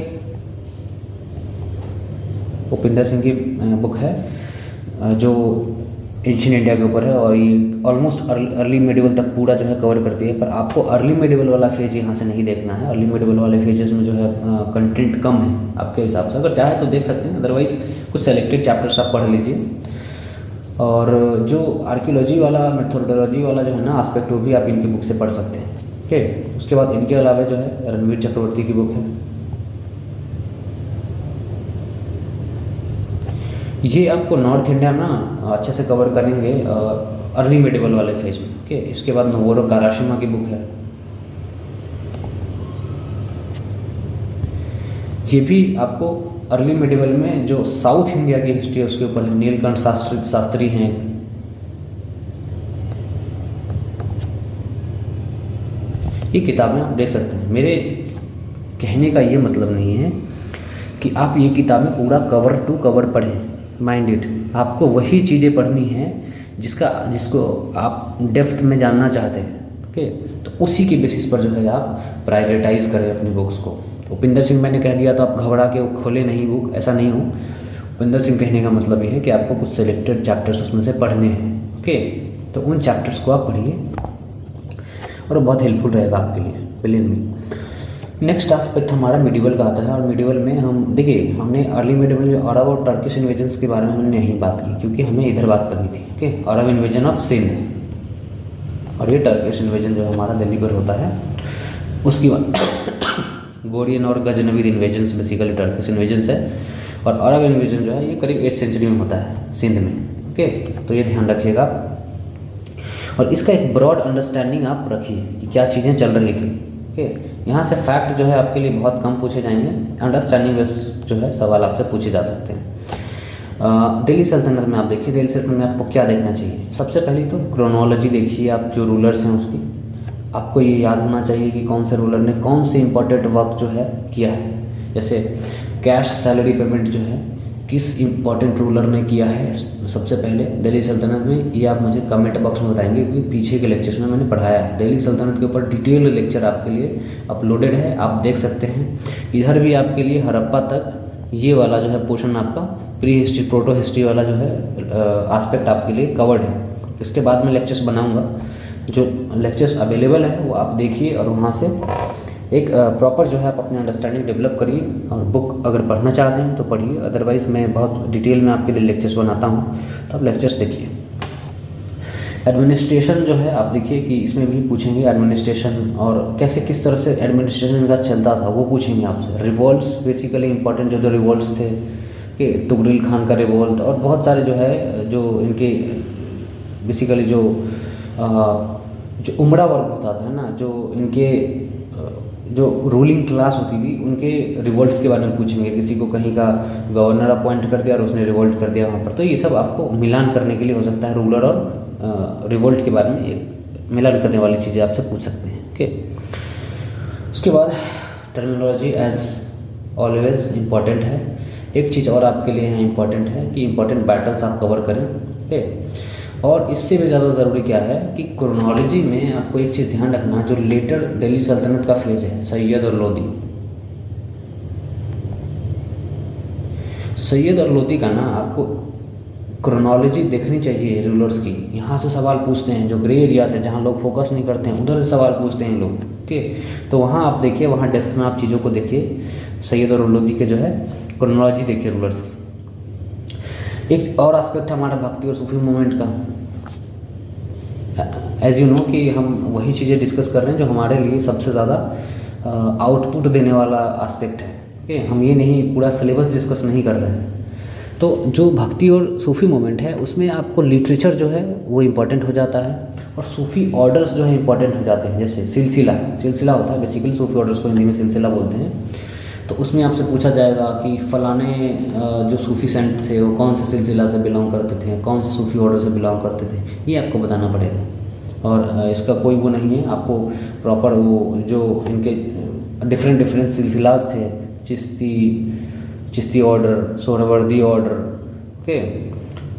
उपिंदर सिंह की बुक है जो एंशिएंट इंडिया के ऊपर है, और ये ऑलमोस्ट अर्ली मेडिवल तक पूरा जो है कवर करती है। पर आपको अर्ली मेडिवल वाला फेज यहाँ से नहीं देखना है। अर्ली मेडिवल वाले फेजेस में जो है कंटेंट कम है आपके हिसाब से, अगर चाहे तो देख सकते हैं, अदरवाइज कुछ सेलेक्टेड चैप्टर्स आप पढ़ लीजिए। और जो आर्कियोलॉजी वाला, मेथोडोलॉजी वाला जो है ना एस्पेक्ट, वो भी आप इनकी बुक से पढ़ सकते हैं, ओके। उसके बाद इनके अलावा जो है रणवीर चक्रवर्ती की बुक है, ये आपको नॉर्थ इंडिया ना अच्छे से कवर करेंगे अर्ली मेडिवल वाले फेज में, ओके। इसके बाद नोबुरो काराशिमा की बुक है, ये भी आपको अर्ली मेडिवल में जो साउथ इंडिया की हिस्ट्री है उसके ऊपर है। नीलकंठ शास्त्री हैं, ये किताबें आप देख सकते हैं। मेरे कहने का ये मतलब नहीं है कि आप ये किताबें पूरा कवर टू कवर पढ़ें, माइंडेड। आपको वही चीज़ें पढ़नी है जिसको आप डेप्थ में जानना चाहते हैं। ओके, तो उसी के बेसिस पर जो है आप प्रायोरिटाइज करें अपनी बुक्स को। उपिंदर सिंह मैंने कह दिया तो आप घबरा के खोले नहीं बुक, ऐसा नहीं हो। उपिंदर सिंह कहने का मतलब ये है कि आपको कुछ सिलेक्टेड चैप्टर्स उसमें से पढ़ने हैं। ओके, तो उन चैप्टर्स को आप पढ़िए और बहुत हेल्पफुल रहेगा आपके लिए, बिलीव मी। नेक्स्ट एस्पेक्ट हमारा मिडिवल का आता है, और मिडिवल में हम देखिए, हमने अर्ली मिडिवल अरब और टर्किश इन्वेजन्स के बारे में हमने नहीं बात की, क्योंकि हमें इधर बात करनी थी। Okay, Arab invasion of Sindh, और ये टर्किश इन्वेजन जो हमारा दिल्ली पर होता है। उसकी बाद गोरियन और Ghaznavid invasions basically Turkish invasions है, और अरब इन्वेजन जो है ये करीब 8th सेंचुरी में होता है सिंध में। ओके, तो ये ध्यान रखिएगा, और इसका एक ब्रॉड अंडरस्टैंडिंग आप रखिए कि क्या चीज़ें चल रही थी। ओके, यहाँ से फैक्ट जो है आपके लिए बहुत कम पूछे जाएंगे, अंडरस्टैंडिंग बेस्ड जो है सवाल आपसे पूछे जा सकते हैं। दिल्ली सल्तनत में आप देखिए, दिल्ली सल्तनत में आपको क्या देखना चाहिए। सबसे पहले तो क्रोनोलॉजी देखिए, आप जो रूलर्स हैं उसकी आपको ये याद होना चाहिए कि कौन से रूलर ने कौन से इंपॉर्टेंट वर्क जो है किया है। जैसे कैश सैलरी पेमेंट जो है किस इंपॉर्टेंट रूलर ने किया है सबसे पहले दिल्ली सल्तनत में, ये आप मुझे कमेंट बॉक्स में बताएंगे, क्योंकि पीछे के लेक्चर्स में मैंने पढ़ाया है। दिल्ली सल्तनत के ऊपर डिटेल लेक्चर आपके लिए अपलोडेड है, आप देख सकते हैं। इधर भी आपके लिए हड़प्पा तक ये वाला जो है पोर्शन आपका प्री हिस्ट्री प्रोटो हिस्ट्री वाला जो है एस्पेक्ट आपके लिए कवर्ड है। इसके बाद मैं लेक्चर्स बनाऊंगा, जो लेक्चर्स अवेलेबल है वो आप देखिए, और वहाँ से एक प्रॉपर जो है आप अपनी अंडरस्टैंडिंग डेवलप करिए। और बुक अगर पढ़ना चाहते हैं तो पढ़िए, अदरवाइज़ मैं बहुत डिटेल में आपके लिए लेक्चर्स बनाता हूँ, तो आप लेक्चर्स देखिए। एडमिनिस्ट्रेशन जो है आप देखिए कि इसमें भी पूछेंगे एडमिनिस्ट्रेशन, और कैसे किस तरह से एडमिनिस्ट्रेशन का चलता था वो पूछेंगे आपसे। रिवॉल्ट्स बेसिकली इंपॉर्टेंट जो रिवॉल्ट्स थे कि तुगरिल खान का रिवॉल्ट, और बहुत सारे जो है जो इनके बेसिकली जो उमड़ा वर्ग होता था ना, जो इनके जो रूलिंग क्लास होती थी उनके रिवॉल्ट्स के बारे में पूछेंगे। किसी को कहीं का गवर्नर अपॉइंट कर दिया और उसने रिवॉल्ट कर दिया वहाँ पर, तो ये सब आपको मिलान करने के लिए हो सकता है। रूलर और रिवॉल्ट के बारे में एक मिलान करने वाली चीज़ें आपसे पूछ सकते हैं। ओके, उसके बाद टर्मिनोलॉजी एज ऑलवेज इम्पॉर्टेंट है। एक चीज़ और आपके लिए यहाँ इम्पॉर्टेंट है कि इम्पॉर्टेंट बैटल्स आप कवर करें। ओके, और इससे भी ज़्यादा ज़रूरी क्या है कि क्रोनोलॉजी में आपको एक चीज़ ध्यान रखना, जो लेटर दिल्ली सल्तनत का फेज है, सैयद और लोदी। सैयद और लोदी का ना आपको क्रोनोलॉजी देखनी चाहिए रूलर्स की। यहाँ से सवाल पूछते हैं, जो ग्रे एरिया से जहाँ लोग फोकस नहीं करते हैं उधर से सवाल पूछते हैं लोग। ओके, तो वहाँ आप देखिए, वहाँ डेप्थ में आप चीज़ों को देखिए। सैयद और लोदी के जो है क्रोनोलॉजी देखिए रूलर्स की। एक और एस्पेक्ट है हमारा भक्ति और सूफी मूवमेंट का। एज यू नो कि हम वही चीज़ें डिस्कस कर रहे हैं जो हमारे लिए सबसे ज़्यादा आउटपुट देने वाला एस्पेक्ट है। ओके, हम ये नहीं पूरा सिलेबस डिस्कस नहीं कर रहे हैं। तो जो भक्ति और सूफी मूवमेंट है उसमें आपको लिटरेचर जो है वो इम्पॉर्टेंट हो जाता है, और सूफी ऑर्डर्स जो है इम्पॉर्टेंट हो जाते हैं। जैसे सिलसिला होता है, बेसिकली सूफी ऑर्डर्स को हिंदी में सिलसिला बोलते हैं। तो उसमें आपसे पूछा जाएगा कि फलाने जो सूफी सेंट थे वो कौन से सिलसिला से बिलोंग करते थे, कौन से सूफी ऑर्डर से बिलोंग करते थे, ये आपको बताना पड़ेगा। और इसका कोई वो नहीं है, आपको प्रॉपर वो जो इनके डिफरेंट सिलसिलाज थे, Chishti order, Suhrawardy order, okay,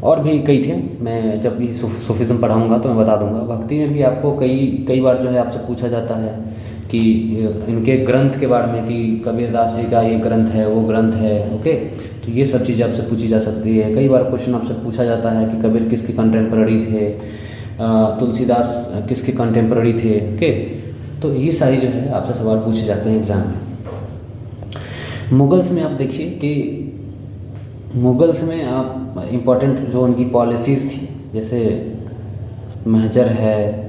और भी कई थे। मैं जब भी सूफीज़म पढ़ाऊँगा तो मैं बता दूँगा। भक्ति में भी आपको कई बार जो है आपसे पूछा जाता है कि इनके ग्रंथ के बारे में, कि कबीरदास जी का ये ग्रंथ है, वो ग्रंथ है। ओके, तो ये सब चीज़ें आपसे पूछी जा सकती है। कई बार क्वेश्चन आपसे पूछा जाता है कि कबीर किसके कंटेम्प्रेरी थे, तुलसीदास किसके कंटेम्प्रेरी थे। ओके, तो ये सारी जो है आपसे सवाल पूछे जाते हैं एग्ज़ाम में। मुगल्स में आप देखिए कि मुगल्स में आप इम्पॉर्टेंट जो उनकी पॉलिसीज़ थी, जैसे महजर है,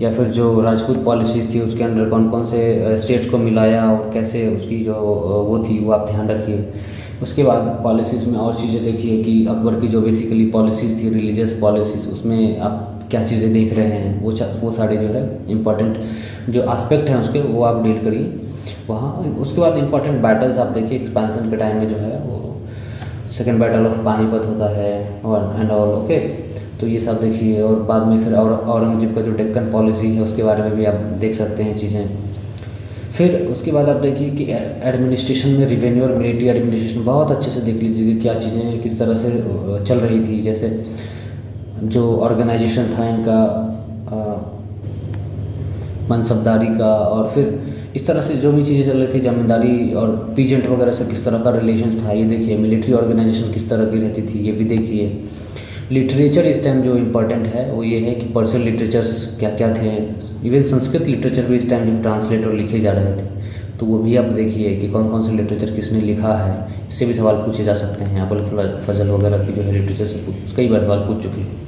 या फिर जो राजपूत पॉलिसीज़ थी उसके अंडर कौन कौन से स्टेट्स को मिलाया और कैसे उसकी जो वो थी वो आप ध्यान रखिए। उसके बाद पॉलिसीज़ में और चीज़ें देखिए कि अकबर की जो बेसिकली पॉलिसीज़ थी, रिलीजियस पॉलिसीज़, उसमें आप क्या चीज़ें देख रहे हैं, वो सारे जो है इम्पॉर्टेंट जो एस्पेक्ट हैं उसके, वो आप डील करिए वहाँ। उसके बाद इम्पॉर्टेंट बैटल्स आप देखिए, एक्सपेंशन के टाइम में जो है वो सेकेंड बैटल ऑफ पानीपत होता है और एंड ऑल। ओके, तो ये सब देखिए। और बाद में फिर औरंगजेब का जो डेक्कन पॉलिसी है उसके बारे में भी आप देख सकते हैं चीज़ें। फिर उसके बाद आप देखिए कि एडमिनिस्ट्रेशन में रिवेन्यू और मिलिट्री एडमिनिस्ट्रेशन बहुत अच्छे से देख लीजिए कि क्या चीज़ें किस तरह से चल रही थी। जैसे जो ऑर्गेनाइजेशन था इनका मनसबदारी का, और फिर इस तरह से जो भी चीज़ें चल रही थी, जमींदारी और पीजेंट वगैरह से किस तरह का रिलेशंस था ये देखिए। मिलिट्री ऑर्गेनाइजेशन किस तरह की रहती थी ये भी देखिए। लिटरेचर इस टाइम जो इम्पोर्टेंट है वो ये है कि पर्शियन लिटरेचर्स क्या क्या थे। इवन संस्कृत लिटरेचर भी इस टाइम जो ट्रांसलेट और लिखे जा रहे थे, तो वो भी आप देखिए कि कौन कौन से लिटरेचर किसने लिखा है। इससे भी सवाल पूछे जा सकते हैं। अबुल फजल वगैरह की जो है लिटरेचर से कई बार सवाल पूछ चुके हैं।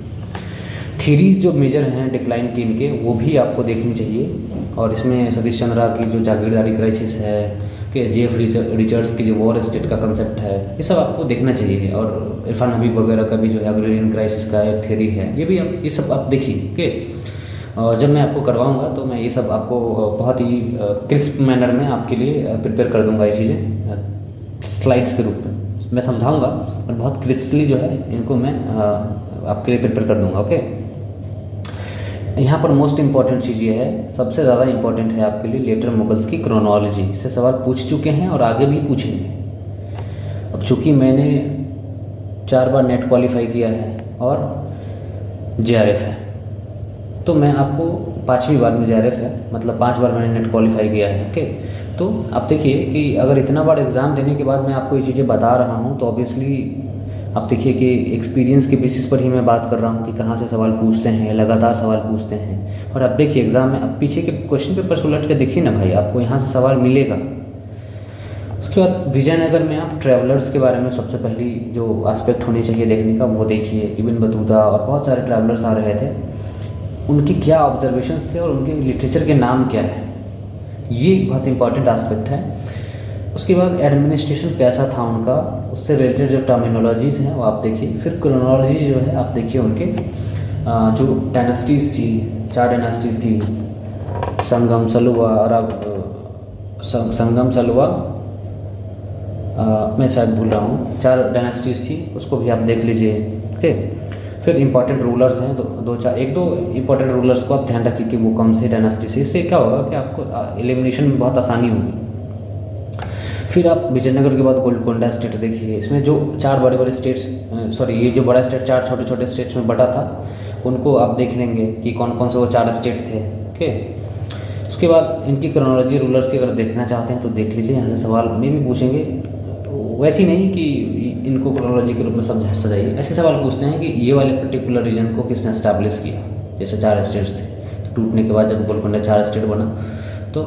थीरीज जो मेजर हैं डिक्लाइन की इनके, वो भी आपको देखनी चाहिए। और इसमें सतीश चंद्रा की जो जागीरदारी क्राइसिस है, कि जेफ रिचर्ड्स की जो वॉर स्टेट का कंसेप्ट है, ये सब आपको देखना चाहिए। और इरफान हबीब वगैरह का भी जो है अग्रेरियन क्राइसिस का एक थ्योरी है, ये भी आप ये सब आप देखिए। ओके, और जब मैं आपको करवाऊंगा तो मैं ये सब आपको बहुत ही क्रिस्प मैनर में आपके लिए प्रिपेयर कर दूंगा ये चीज़ें स्लाइड्स के रूप में मैं समझाऊंगा, और बहुत क्रिस्पली जो है इनको मैं आपके लिए प्रिपेयर कर दूंगा। ओके, यहाँ पर मोस्ट इम्पॉर्टेंट चीज़ ये है, सबसे ज़्यादा इम्पॉर्टेंट है आपके लिए लेटर मुगल्स की क्रोनोलॉजी। इससे सवाल पूछ चुके हैं और आगे भी पूछेंगे। अब चूँकि मैंने 4 बार नेट क्वालिफाई किया है और JRF है, तो मैं आपको 5वीं बार में JRF है, मतलब 5 बार मैंने नेट क्वालिफाई किया है। ओके, तो आप देखिए कि अगर इतना बार एग्ज़ाम देने के बाद मैं आपको ये चीज़ें बता रहा हूँ, तो ऑब्वियसली आप देखिए कि एक्सपीरियंस के बेसिस पर ही मैं बात कर रहा हूँ कि कहाँ से सवाल पूछते हैं, लगातार सवाल पूछते हैं। और आप देखिए एग्ज़ाम में अब पीछे के क्वेश्चन पेपर उलट के देखिए ना भाई, आपको यहाँ से सवाल मिलेगा। उसके बाद विजयनगर में आप ट्रैवलर्स के बारे में सबसे पहली जो एस्पेक्ट होनी चाहिए देखने का वो देखिए। इब्न बतूता और बहुत सारे ट्रैवलर्स आ रहे थे, उनकी क्या ऑब्जर्वेशंस थे और उनके लिटरेचर के नाम क्या है, ये बहुत इंपॉर्टेंट एस्पेक्ट है। उसके बाद एडमिनिस्ट्रेशन कैसा था उनका, उससे रिलेटेड जो टर्मिनोलॉजीज़ हैं वो आप देखिए। फिर क्रोनोलॉजी जो है आप देखिए उनके जो डायनेस्टीज़ थी, 4 डायनेस्टीज़ थी, संगम, सलुवा और अब संगम, सलुवा, मैं शायद भूल रहा हूँ, 4 डायनेस्टीज़ थी, उसको भी आप देख लीजिए। ओके, फिर इंपॉर्टेंट रूलर्स हैं, एक दो इंपॉर्टेंट रूलर्स को आप ध्यान रखिए कि वो कौन से डायनेस्टी से। इससे क्या होगा कि आपको एलिमिनेशन में बहुत आसानी होगी। फिर आप विजयनगर के बाद गोलकोंडा स्टेट देखिए। इसमें जो 4 बड़े बड़े स्टेट्स, ये जो बड़ा स्टेट 4 छोटे छोटे स्टेट्स में बटा था, उनको आप देख लेंगे कि कौन कौन से वो 4 स्टेट थे। ओके, उसके बाद इनकी क्रोनोलॉजी रूलर्स की अगर देखना चाहते हैं तो देख लीजिए, यहाँ से सवाल में भी पूछेंगे। तो वैसे ही नहीं कि इनको क्रोनोलॉजी के रूप में सजाइए, ऐसे सवाल पूछते हैं कि ये वाले पर्टिकुलर रीजन को किसने एस्टैब्लिश किया। जैसे 4 स्टेट्स थे, तो टूटने के बाद जब गोलकोंडा 4 स्टेट बना तो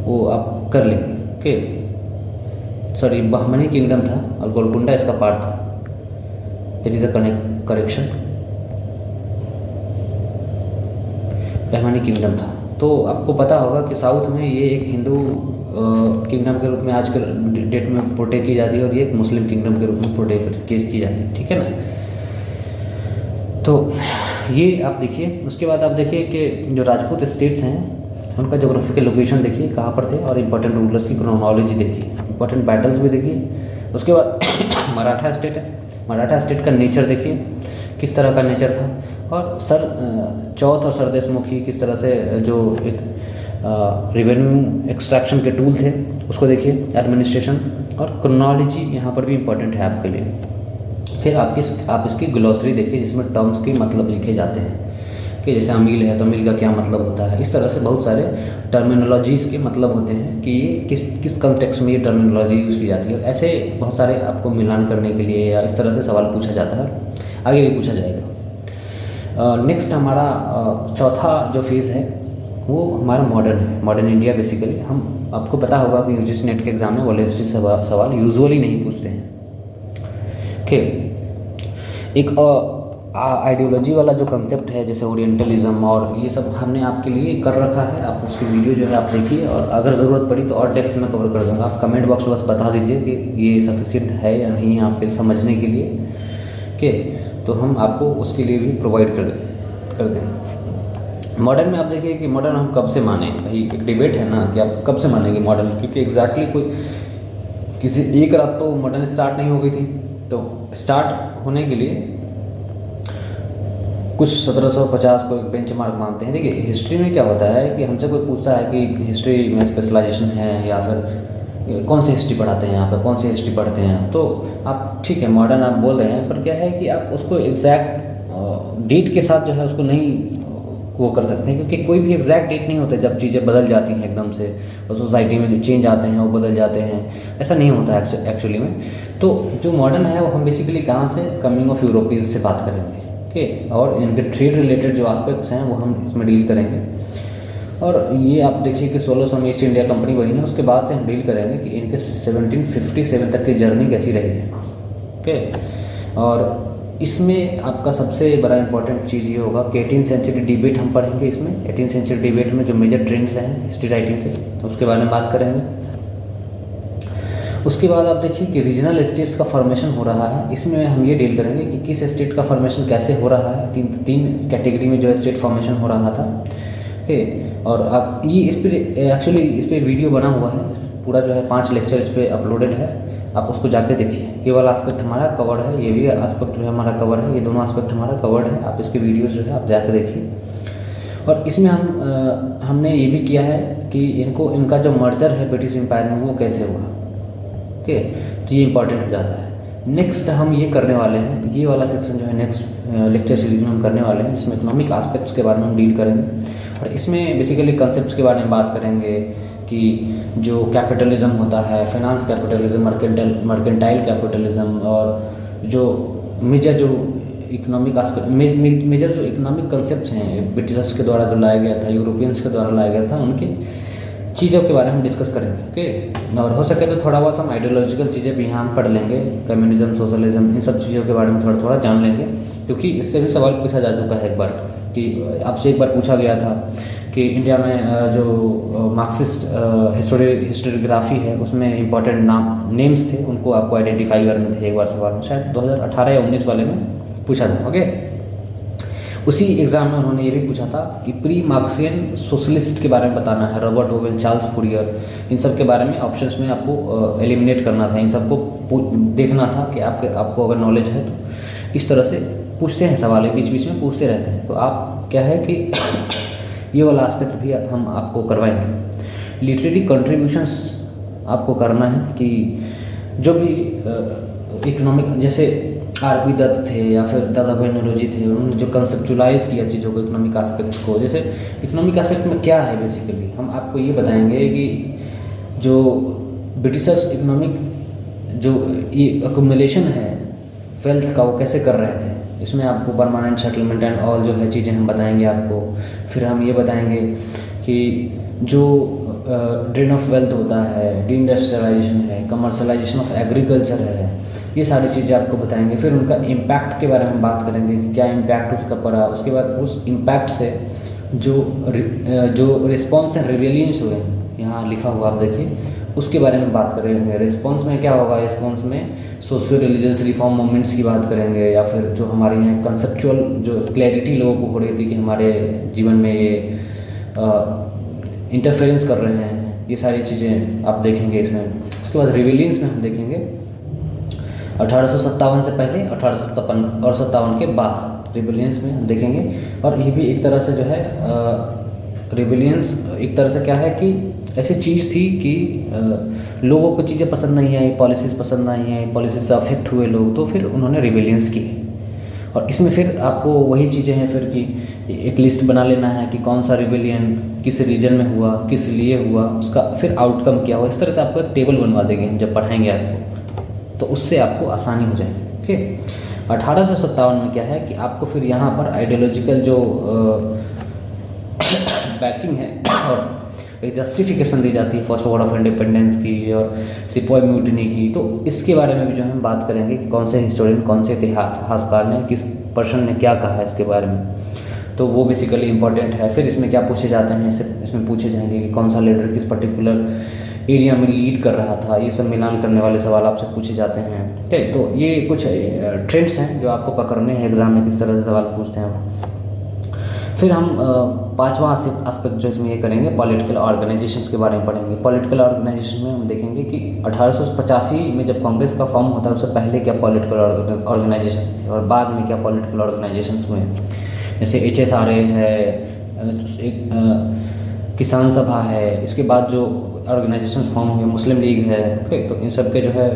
वो आप कर लेंगे। ओके, सॉरी, बहमनी किंगडम था और गोलकुंडा इसका पार्ट था। It is a correction, Bahmani kingdom था। तो आपको पता होगा कि साउथ में ये एक हिंदू किंगडम के रूप में आज के डेट में प्रोटेक्ट की जाती है, और ये एक मुस्लिम किंगडम के रूप में प्रोटेक्ट की जाती है। ठीक है ना, तो ये आप देखिए। उसके बाद आप देखिए कि जो राजपूत स्टेट्स हैं उनका जोग्राफिकल लोकेशन देखिए कहाँ पर थे, और इंपॉर्टेंट रूलर्स की क्रोनोलॉजी देखिए, इंपॉर्टेंट बैटल्स भी देखिए। उसके बाद मराठा स्टेट है, मराठा स्टेट का नेचर देखिए किस तरह का नेचर था, और चौथ और सरदेशमुखी किस तरह से जो एक रेवेन्यू एक्सट्रैक्शन के टूल थे उसको देखिए, एडमिनिस्ट्रेशन और क्रोनोलॉजी यहाँ पर भी इम्पॉर्टेंट है आपके लिए। फिर आप इसकी ग्लॉसरी देखिए जिसमें टर्म्स के मतलब लिखे जाते हैं कि जैसे अमील है तो अमील का क्या मतलब होता है। इस तरह से बहुत सारे टर्मिनोलॉजीज़ के मतलब होते हैं कि ये किस कॉन्टेक्स्ट में ये टर्मिनोलॉजी यूज़ की जाती है। ऐसे बहुत सारे आपको मिलान करने के लिए या इस तरह से सवाल पूछा जाता है, आगे भी पूछा जाएगा। नेक्स्ट हमारा चौथा जो फेज़ है वो हमारा मॉडर्न है, मॉडर्न इंडिया। बेसिकली हम आपको पता होगा कि यूजीसी नेट के एग्ज़ाम में वर्ल्ड हिस्ट्री से सवाल यूजुअली नहीं पूछते हैं। ओके, एक आइडियोलॉजी वाला जो कंसेप्ट है जैसे ओरिएंटलिज्म और ये सब हमने आपके लिए कर रखा है, आप उसकी वीडियो जो है आप देखिए, और अगर ज़रूरत पड़ी तो और डेप्थ में कवर कर दूँगा। आप कमेंट बॉक्स में बस बता दीजिए कि ये सफिशिएंट है या नहीं आपके समझने के लिए। ओके, तो हम आपको उसके लिए भी प्रोवाइड कर देंगे। मॉडर्न में आप देखिए कि मॉडर्न हम कब से माने, भाई एक डिबेट है ना कि आप कब से मानेंगे मॉडर्न, क्योंकि एग्जैक्टली कोई किसी एक रात तो मॉडर्न स्टार्ट नहीं हो गई थी। तो स्टार्ट होने के लिए कुछ 1750 को एक बेंचमार्क मानते हैं। देखिए हिस्ट्री में क्या होता है कि हमसे कोई पूछता है कि हिस्ट्री में स्पेशलाइजेशन है या फिर कौन सी हिस्ट्री पढ़ाते हैं यहाँ पर, कौन सी हिस्ट्री पढ़ते हैं, तो आप ठीक है मॉडर्न आप बोल रहे हैं, पर क्या है कि आप उसको एग्जैक्ट डेट के साथ जो है उसको नहीं वो कर सकते हैं, क्योंकि कोई भी एग्जैक्ट डेट नहीं होता जब चीज़ें बदल जाती हैं एकदम से और सोसाइटी में जो चेंज आते हैं वो बदल जाते हैं, ऐसा नहीं होता है एक्चुअली में। तो जो मॉडर्न है वो हम बेसिकली कहाँ से, कमिंग ऑफ यूरोपियंस से बात करेंगे, ओके, और इनके ट्रेड रिलेटेड जो एस्पेक्ट्स हैं वो हम इसमें डील करेंगे। और ये आप देखिए कि 1600 में ईस्ट इंडिया कंपनी बनी है, उसके बाद से हम डील करेंगे कि इनके 1757 तक की जर्नी कैसी रही है, ओके। और इसमें आपका सबसे बड़ा इंपॉर्टेंट चीज़ ये होगा कि 18th सेंचुरी डिबेट हम पढ़ेंगे इसमें। 18th सेंचुरी डिबेट में जो मेजर ट्रेंड्स हैं हिस्ट्री राइटिंग के, तो उसके बारे में बात करेंगे। उसके बाद आप देखिए कि रीजनल स्टेट्स का फॉर्मेशन हो रहा है, इसमें हम ये डील करेंगे कि किस स्टेट का फॉर्मेशन कैसे हो रहा है। तीन कैटेगरी में जो है स्टेट फॉर्मेशन हो रहा था, ओके। और आप ये इस पर एक्चुअली इस पर वीडियो बना हुआ है, पूरा जो है 5 लेक्चर इस पर अपलोडेड है, आप उसको जाके देखिए। ये वाला एस्पेक्ट हमारा कवर्ड है, ये भी एस्पेक्ट जो है हमारा कवर है, ये दोनों एस्पेक्ट हमारा कवर्ड है, आप इसके वीडियोस जो है आप जाके देखिए। और इसमें हमने ये भी किया है कि इनका जो मर्जर है ब्रिटिश एम्पायर में वो कैसे हुआ, ओके, तो ये इंपॉर्टेंट हो जाता है। नेक्स्ट हम ये करने वाले हैं, ये वाला सेक्शन जो है नेक्स्ट लेक्चर सीरीज में हम करने वाले हैं, इसमें इकोनॉमिक एस्पेक्ट्स के बारे में हम डील करेंगे। और इसमें बेसिकली कंसेप्ट्स के बारे में बात करेंगे कि जो कैपिटलिज्म होता है, फाइनेंस कैपिटलिज्म, मर्केंटाइल कैपिटलिज्म, और जो मेजर जो इकोनॉमिक मेजर जो इकोनॉमिक कंसेप्ट्स हैं ब्रिटिशर्स के द्वारा जो लाया गया था, यूरोपियंस के द्वारा लाया गया था, उनकी चीज़ों के बारे में हम डिस्कस करेंगे, ओके। और हो सके तो थोड़ा बहुत हम आइडियोलॉजिकल चीज़ें भी यहाँ पढ़ लेंगे, कम्युनिज्म, सोशलिज्म, इन सब चीज़ों के बारे में थोड़ा थोड़ा जान लेंगे, क्योंकि इससे भी सवाल पूछा जा चुका है एक बार कि आपसे एक बार पूछा गया था कि इंडिया में जो मार्क्सिस्ट हिस्टोरियोग्राफी है उसमें इंपॉर्टेंट नेम्स थे, उनको आपको आइडेंटिफाई करने थे एक बार सवाल में, शायद 2018 या 19 वाले में पूछा था, ओके। उसी एग्ज़ाम में उन्होंने ये भी पूछा था कि प्री मार्क्सियन सोशलिस्ट के बारे में बताना है, रॉबर्ट ओवेन, चार्ल्स फूरियर, इन सब के बारे में ऑप्शंस में आपको एलिमिनेट करना था, इन सबको देखना था कि आपको अगर नॉलेज है तो इस तरह से पूछते हैं सवाल, बीच बीच में पूछते रहते हैं। तो आप क्या है कि ये वाला एस्पेक्ट भी हम आपको करवाएंगे। लिटरेरी कंट्रीब्यूशंस आपको करना है कि जो भी इकोनॉमिक, जैसे आर.पी. दत्त थे या फिर दादाभाई नौरोजी थे, उन्होंने जो कंसेप्चुलाइज किया चीज़ों को, इकोनॉमिक एस्पेक्ट्स को, जैसे इकोनॉमिक एस्पेक्ट में क्या है बेसिकली, हम आपको ये बताएंगे कि जो ब्रिटिशर्स इकोनॉमिक जो ये अक्यूमुलेशन है वेल्थ का वो कैसे कर रहे थे, इसमें आपको परमानेंट सेटलमेंट एंड ऑल जो है चीज़ें हम बताएंगे आपको। फिर हम ये बताएंगे कि जो ड्रेन ऑफ वेल्थ होता है, डी इंडस्ट्रियलाइजेशन है, कमर्शलाइजेशन ऑफ एग्रीकल्चर है, ये सारी चीज़ें आपको बताएंगे। फिर उनका इम्पैक्ट के बारे में बात करेंगे कि क्या इम्पैक्ट उसका पड़ा, उसके बाद उस इम्पैक्ट से जो रिस्पॉन्स एंड रिवेलियंस हुए, यहाँ लिखा हुआ आप देखिए, उसके बारे में बात करेंगे। रिस्पॉन्स में क्या होगा, रिस्पॉन्स में सोशियो रिलीजियस रिफॉर्म मूवमेंट्स की बात करेंगे, या फिर जो हमारे यहाँ कंसेप्चुअल जो क्लैरिटी लोगों को हो रही थी कि हमारे जीवन में ये इंटरफेरेंस कर रहे हैं, ये सारी चीज़ें आप देखेंगे इसमें। उसके बाद रिवेलियंस में हम देखेंगे 1857 से पहले, 1857 और 57 के बाद रिवेलियंस में हम देखेंगे। और ये भी एक तरह से जो है रिवेलियंस एक तरह से क्या है कि ऐसी चीज़ थी कि लोगों को चीज़ें पसंद नहीं आई, पॉलिसीज़ पसंद नहीं आई, पॉलिसीज से अफेक्ट हुए लोग, तो फिर उन्होंने रिवेलियंस की। और इसमें फिर आपको वही चीज़ें हैं फिर कि एक लिस्ट बना लेना है कि कौन सा रिवेलियन किस रीजन में हुआ, किस लिए हुआ, उसका फिर आउटकम क्या हुआ। इस तरह से आपको एक टेबल बनवा देंगे जब पढ़ाएंगे आपको, तो उससे आपको आसानी हो जाएगी, ओके। 1857 में क्या है कि आपको फिर यहाँ पर आइडियोलॉजिकल जो बैकिंग है और एक जस्टिफिकेशन दी जाती है फर्स्ट वॉर ऑफ इंडिपेंडेंस की और सिपॉय म्यूटिनी की, तो इसके बारे में भी जो हम बात करेंगे कि कौन से हिस्टोरियन, कौन से इतिहासकार ने, किस पर्सन ने क्या कहा है इसके बारे में, तो वो बेसिकली इंपॉर्टेंट है। फिर इसमें क्या पूछे जाते हैं, इसमें पूछे जाएंगे कि कौन सा लीडर किस पर्टिकुलर एरिया में लीड कर रहा था, ये सब मिलान करने वाले सवाल आपसे पूछे जाते हैं, ठीक है। तो ये कुछ ट्रेंड्स हैं जो आपको पकड़ने हैं एग्जाम में, किस तरह से सवाल पूछते हैं। फिर हम पांचवा एस्पेक्ट जो इसमें ये करेंगे, पॉलिटिकल ऑर्गेनाइजेशंस के बारे में पढ़ेंगे। पॉलिटिकल ऑर्गेनाइजेशन में हम देखेंगे कि 1885 में जब कांग्रेस का फॉर्म होता है उससे पहले क्या पॉलिटिकल ऑर्गेनाइजेशंस थे और बाद में क्या पॉलिटिकल ऑर्गेनाइजेशंस हुए। जैसे HSRA है, एक किसान सभा है, इसके बाद जो ऑर्गेनाइजेशन फॉर्म हुए, मुस्लिम लीग है, ओके। तो इन सब के जो है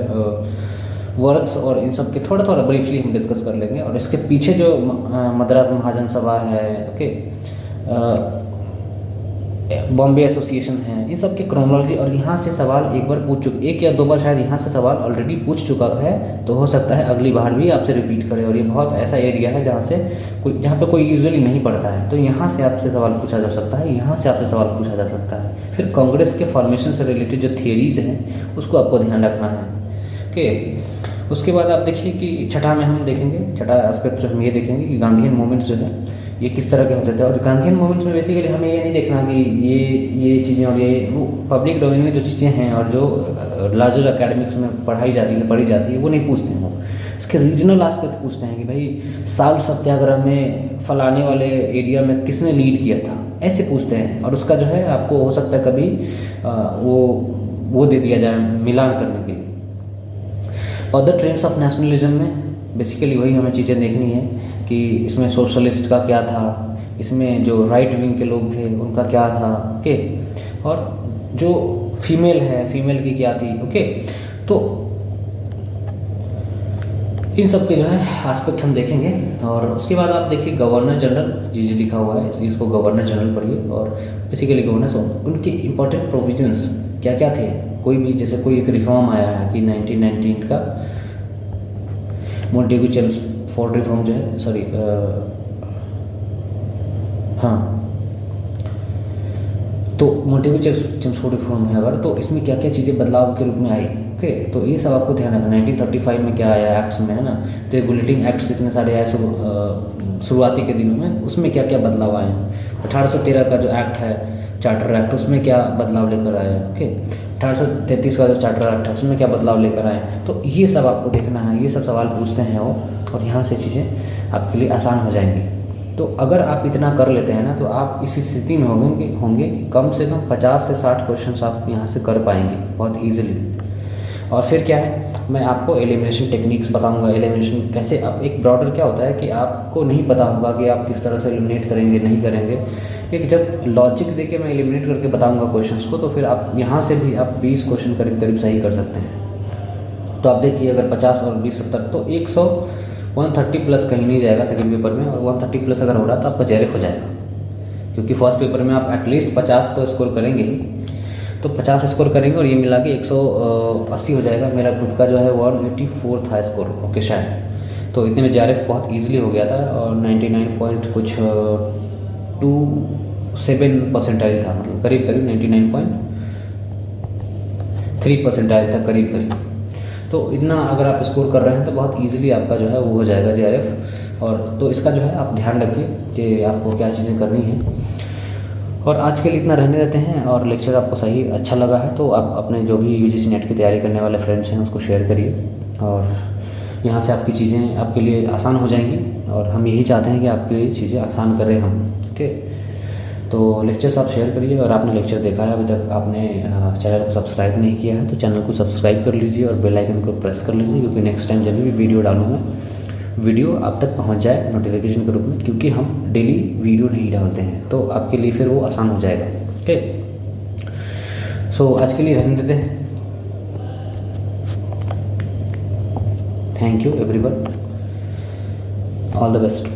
वर्क्स और इन सब के थोड़ा थोड़ा ब्रीफली हम डिस्कस कर लेंगे। और इसके पीछे जो मद्रास महाजन सभा है, ओके, बॉम्बे एसोसिएशन है, इन सब की क्रोनोलॉजी। और यहाँ से सवाल एक बार पूछ चुके, एक या दो बार शायद यहाँ से सवाल ऑलरेडी पूछ चुका है, तो हो सकता है अगली बार भी आपसे रिपीट करे। और ये बहुत ऐसा एरिया है जहाँ पे कोई यूजुअली नहीं पढ़ता है, तो यहाँ से आपसे सवाल पूछा जा सकता है, यहाँ से आपसे सवाल पूछा जा सकता है। फिर कांग्रेस के फॉर्मेशन से रिलेटेड जो थियरीज़ हैं उसको आपको ध्यान रखना है, ओके। उसके बाद आप देखिए कि छठा में हम देखेंगे, छठा एस्पेक्ट जो हम ये देखेंगे कि गांधीयन मूवमेंट्स जो है ये किस तरह के होते थे। और गांधीयन मूवमेंट्स में बेसिकली हमें ये नहीं देखना कि ये चीज़ें और ये वो पब्लिक डोमेन में जो चीज़ें हैं और जो लार्जर एकेडमिक्स में पढ़ी जाती है वो नहीं पूछते हैं। वो इसके रीजनल एस्पेक्ट पूछते हैं कि भाई साल्ट सत्याग्रह में फलाने वाले एरिया में किसने लीड किया था, ऐसे पूछते हैं। और उसका जो है आपको हो सकता है कभी वो दे दिया जाए मिलान करने के लिए। अदर ट्रेंड्स ऑफ नेशनलिज्म में बेसिकली वही हमें चीज़ें देखनी है कि इसमें सोशलिस्ट का क्या था, इसमें जो राइट विंग के लोग थे उनका क्या था, ओके। और जो फीमेल की क्या थी, ओके। तो इन सब के जो है एस्पेक्ट हम देखेंगे। और उसके बाद आप देखिए गवर्नर जनरल जी लिखा हुआ है, इसको गवर्नर जनरल पढ़िए। और बेसिकली गवर्नर्स उनके इम्पोर्टेंट प्रोविजंस क्या क्या थे। कोई भी जैसे कोई एक रिफॉर्म आया है कि 1919 का मोंटेगू चेम्सफोर्ड रिफॉर्म जो है, सॉरी तो मोंटेगू चेम्सफोर्ड रिफॉर्म है अगर, तो इसमें क्या क्या चीज़ें बदलाव के रूप में आई, ओके। तो ये सब आपको ध्यान रखना। 1935 में क्या आया एक्ट्स में, है ना, रेगुलेटिंग एक्ट्स इतने सारे आए शुरुआती के दिनों में, उसमें क्या क्या बदलाव आए। 1813 का जो एक्ट है चार्टर एक्ट, उसमें क्या बदलाव लेकर आए, ओके। 1833 का जो चार्टर एक्ट है उसमें क्या बदलाव लेकर आए। तो ये सब आपको देखना है, ये सब सवाल पूछते हैं वो, और यहाँ से चीज़ें आपके लिए आसान हो जाएंगी। तो अगर आप इतना कर लेते हैं ना, तो आप इसी स्थिति में होंगे कि कम से कम 50 से 60 क्वेश्चन आप यहाँ से कर पाएंगे बहुत ईजिली। और फिर क्या है, मैं आपको एलिमिनेशन टेक्निक्स बताऊंगा। एलिमिनेशन कैसे, अब एक ब्रॉडर क्या होता है कि आपको नहीं पता होगा कि आप किस तरह से एलिमिनेट करेंगे नहीं करेंगे। एक जब लॉजिक देके मैं एलिमिनेट करके बताऊंगा क्वेश्चंस को, तो फिर आप यहाँ से भी आप 20 क्वेश्चन करीब सही कर सकते हैं। तो आप देखिए अगर 50 और 20 70 तो 130 प्लस कहीं नहीं जाएगा सेकंड पेपर में। और 130 प्लस अगर हो रहा तो आपका जेआरएफ हो जाएगा, क्योंकि फर्स्ट पेपर में आप एटलीस्ट 50 तो स्कोर करेंगे ही। तो 50 स्कोर करेंगे और ये मिला के 180 हो जाएगा। मेरा खुद का जो है 184 था स्कोर, ओके शायद। तो इतने में जेआरएफ बहुत ईजिली हो गया था। और 99.27 परसेंटाइल था, मतलब करीब 99.3 परसेंटाइल था करीब। तो इतना अगर आप स्कोर कर रहे हैं तो बहुत ईजिली आपका जो है वो हो जाएगा जेआरएफ। और तो इसका जो है आप ध्यान रखिए कि आपको क्या चीज़ें करनी हैं। और आज के लिए इतना रहने देते हैं। और लेक्चर आपको सही अच्छा लगा है तो आप अपने जो भी यूजीसी नेट की तैयारी करने वाले फ्रेंड्स हैं उसको शेयर करिए, और यहाँ से आपकी चीज़ें आपके लिए आसान हो जाएंगी। और हम यही चाहते हैं कि आपके लिए चीज़ें आसान करें हम, ओके। तो लेक्चर्स आप शेयर करिए। और आपने लेक्चर देखा है अभी तक, आपने चैनल को सब्सक्राइब नहीं किया है तो चैनल को सब्सक्राइब कर लीजिए और बेल आइकन को प्रेस कर लीजिए, क्योंकि नेक्स्ट टाइम जब भी वीडियो डालूँगा वीडियो आप तक पहुंच जाए नोटिफिकेशन के रूप में, क्योंकि हम डेली वीडियो नहीं डालते हैं। तो आपके लिए फिर वो आसान हो जाएगा, ओके। सो आज के लिए रहने देते हैं। Thank you everyone, all the best.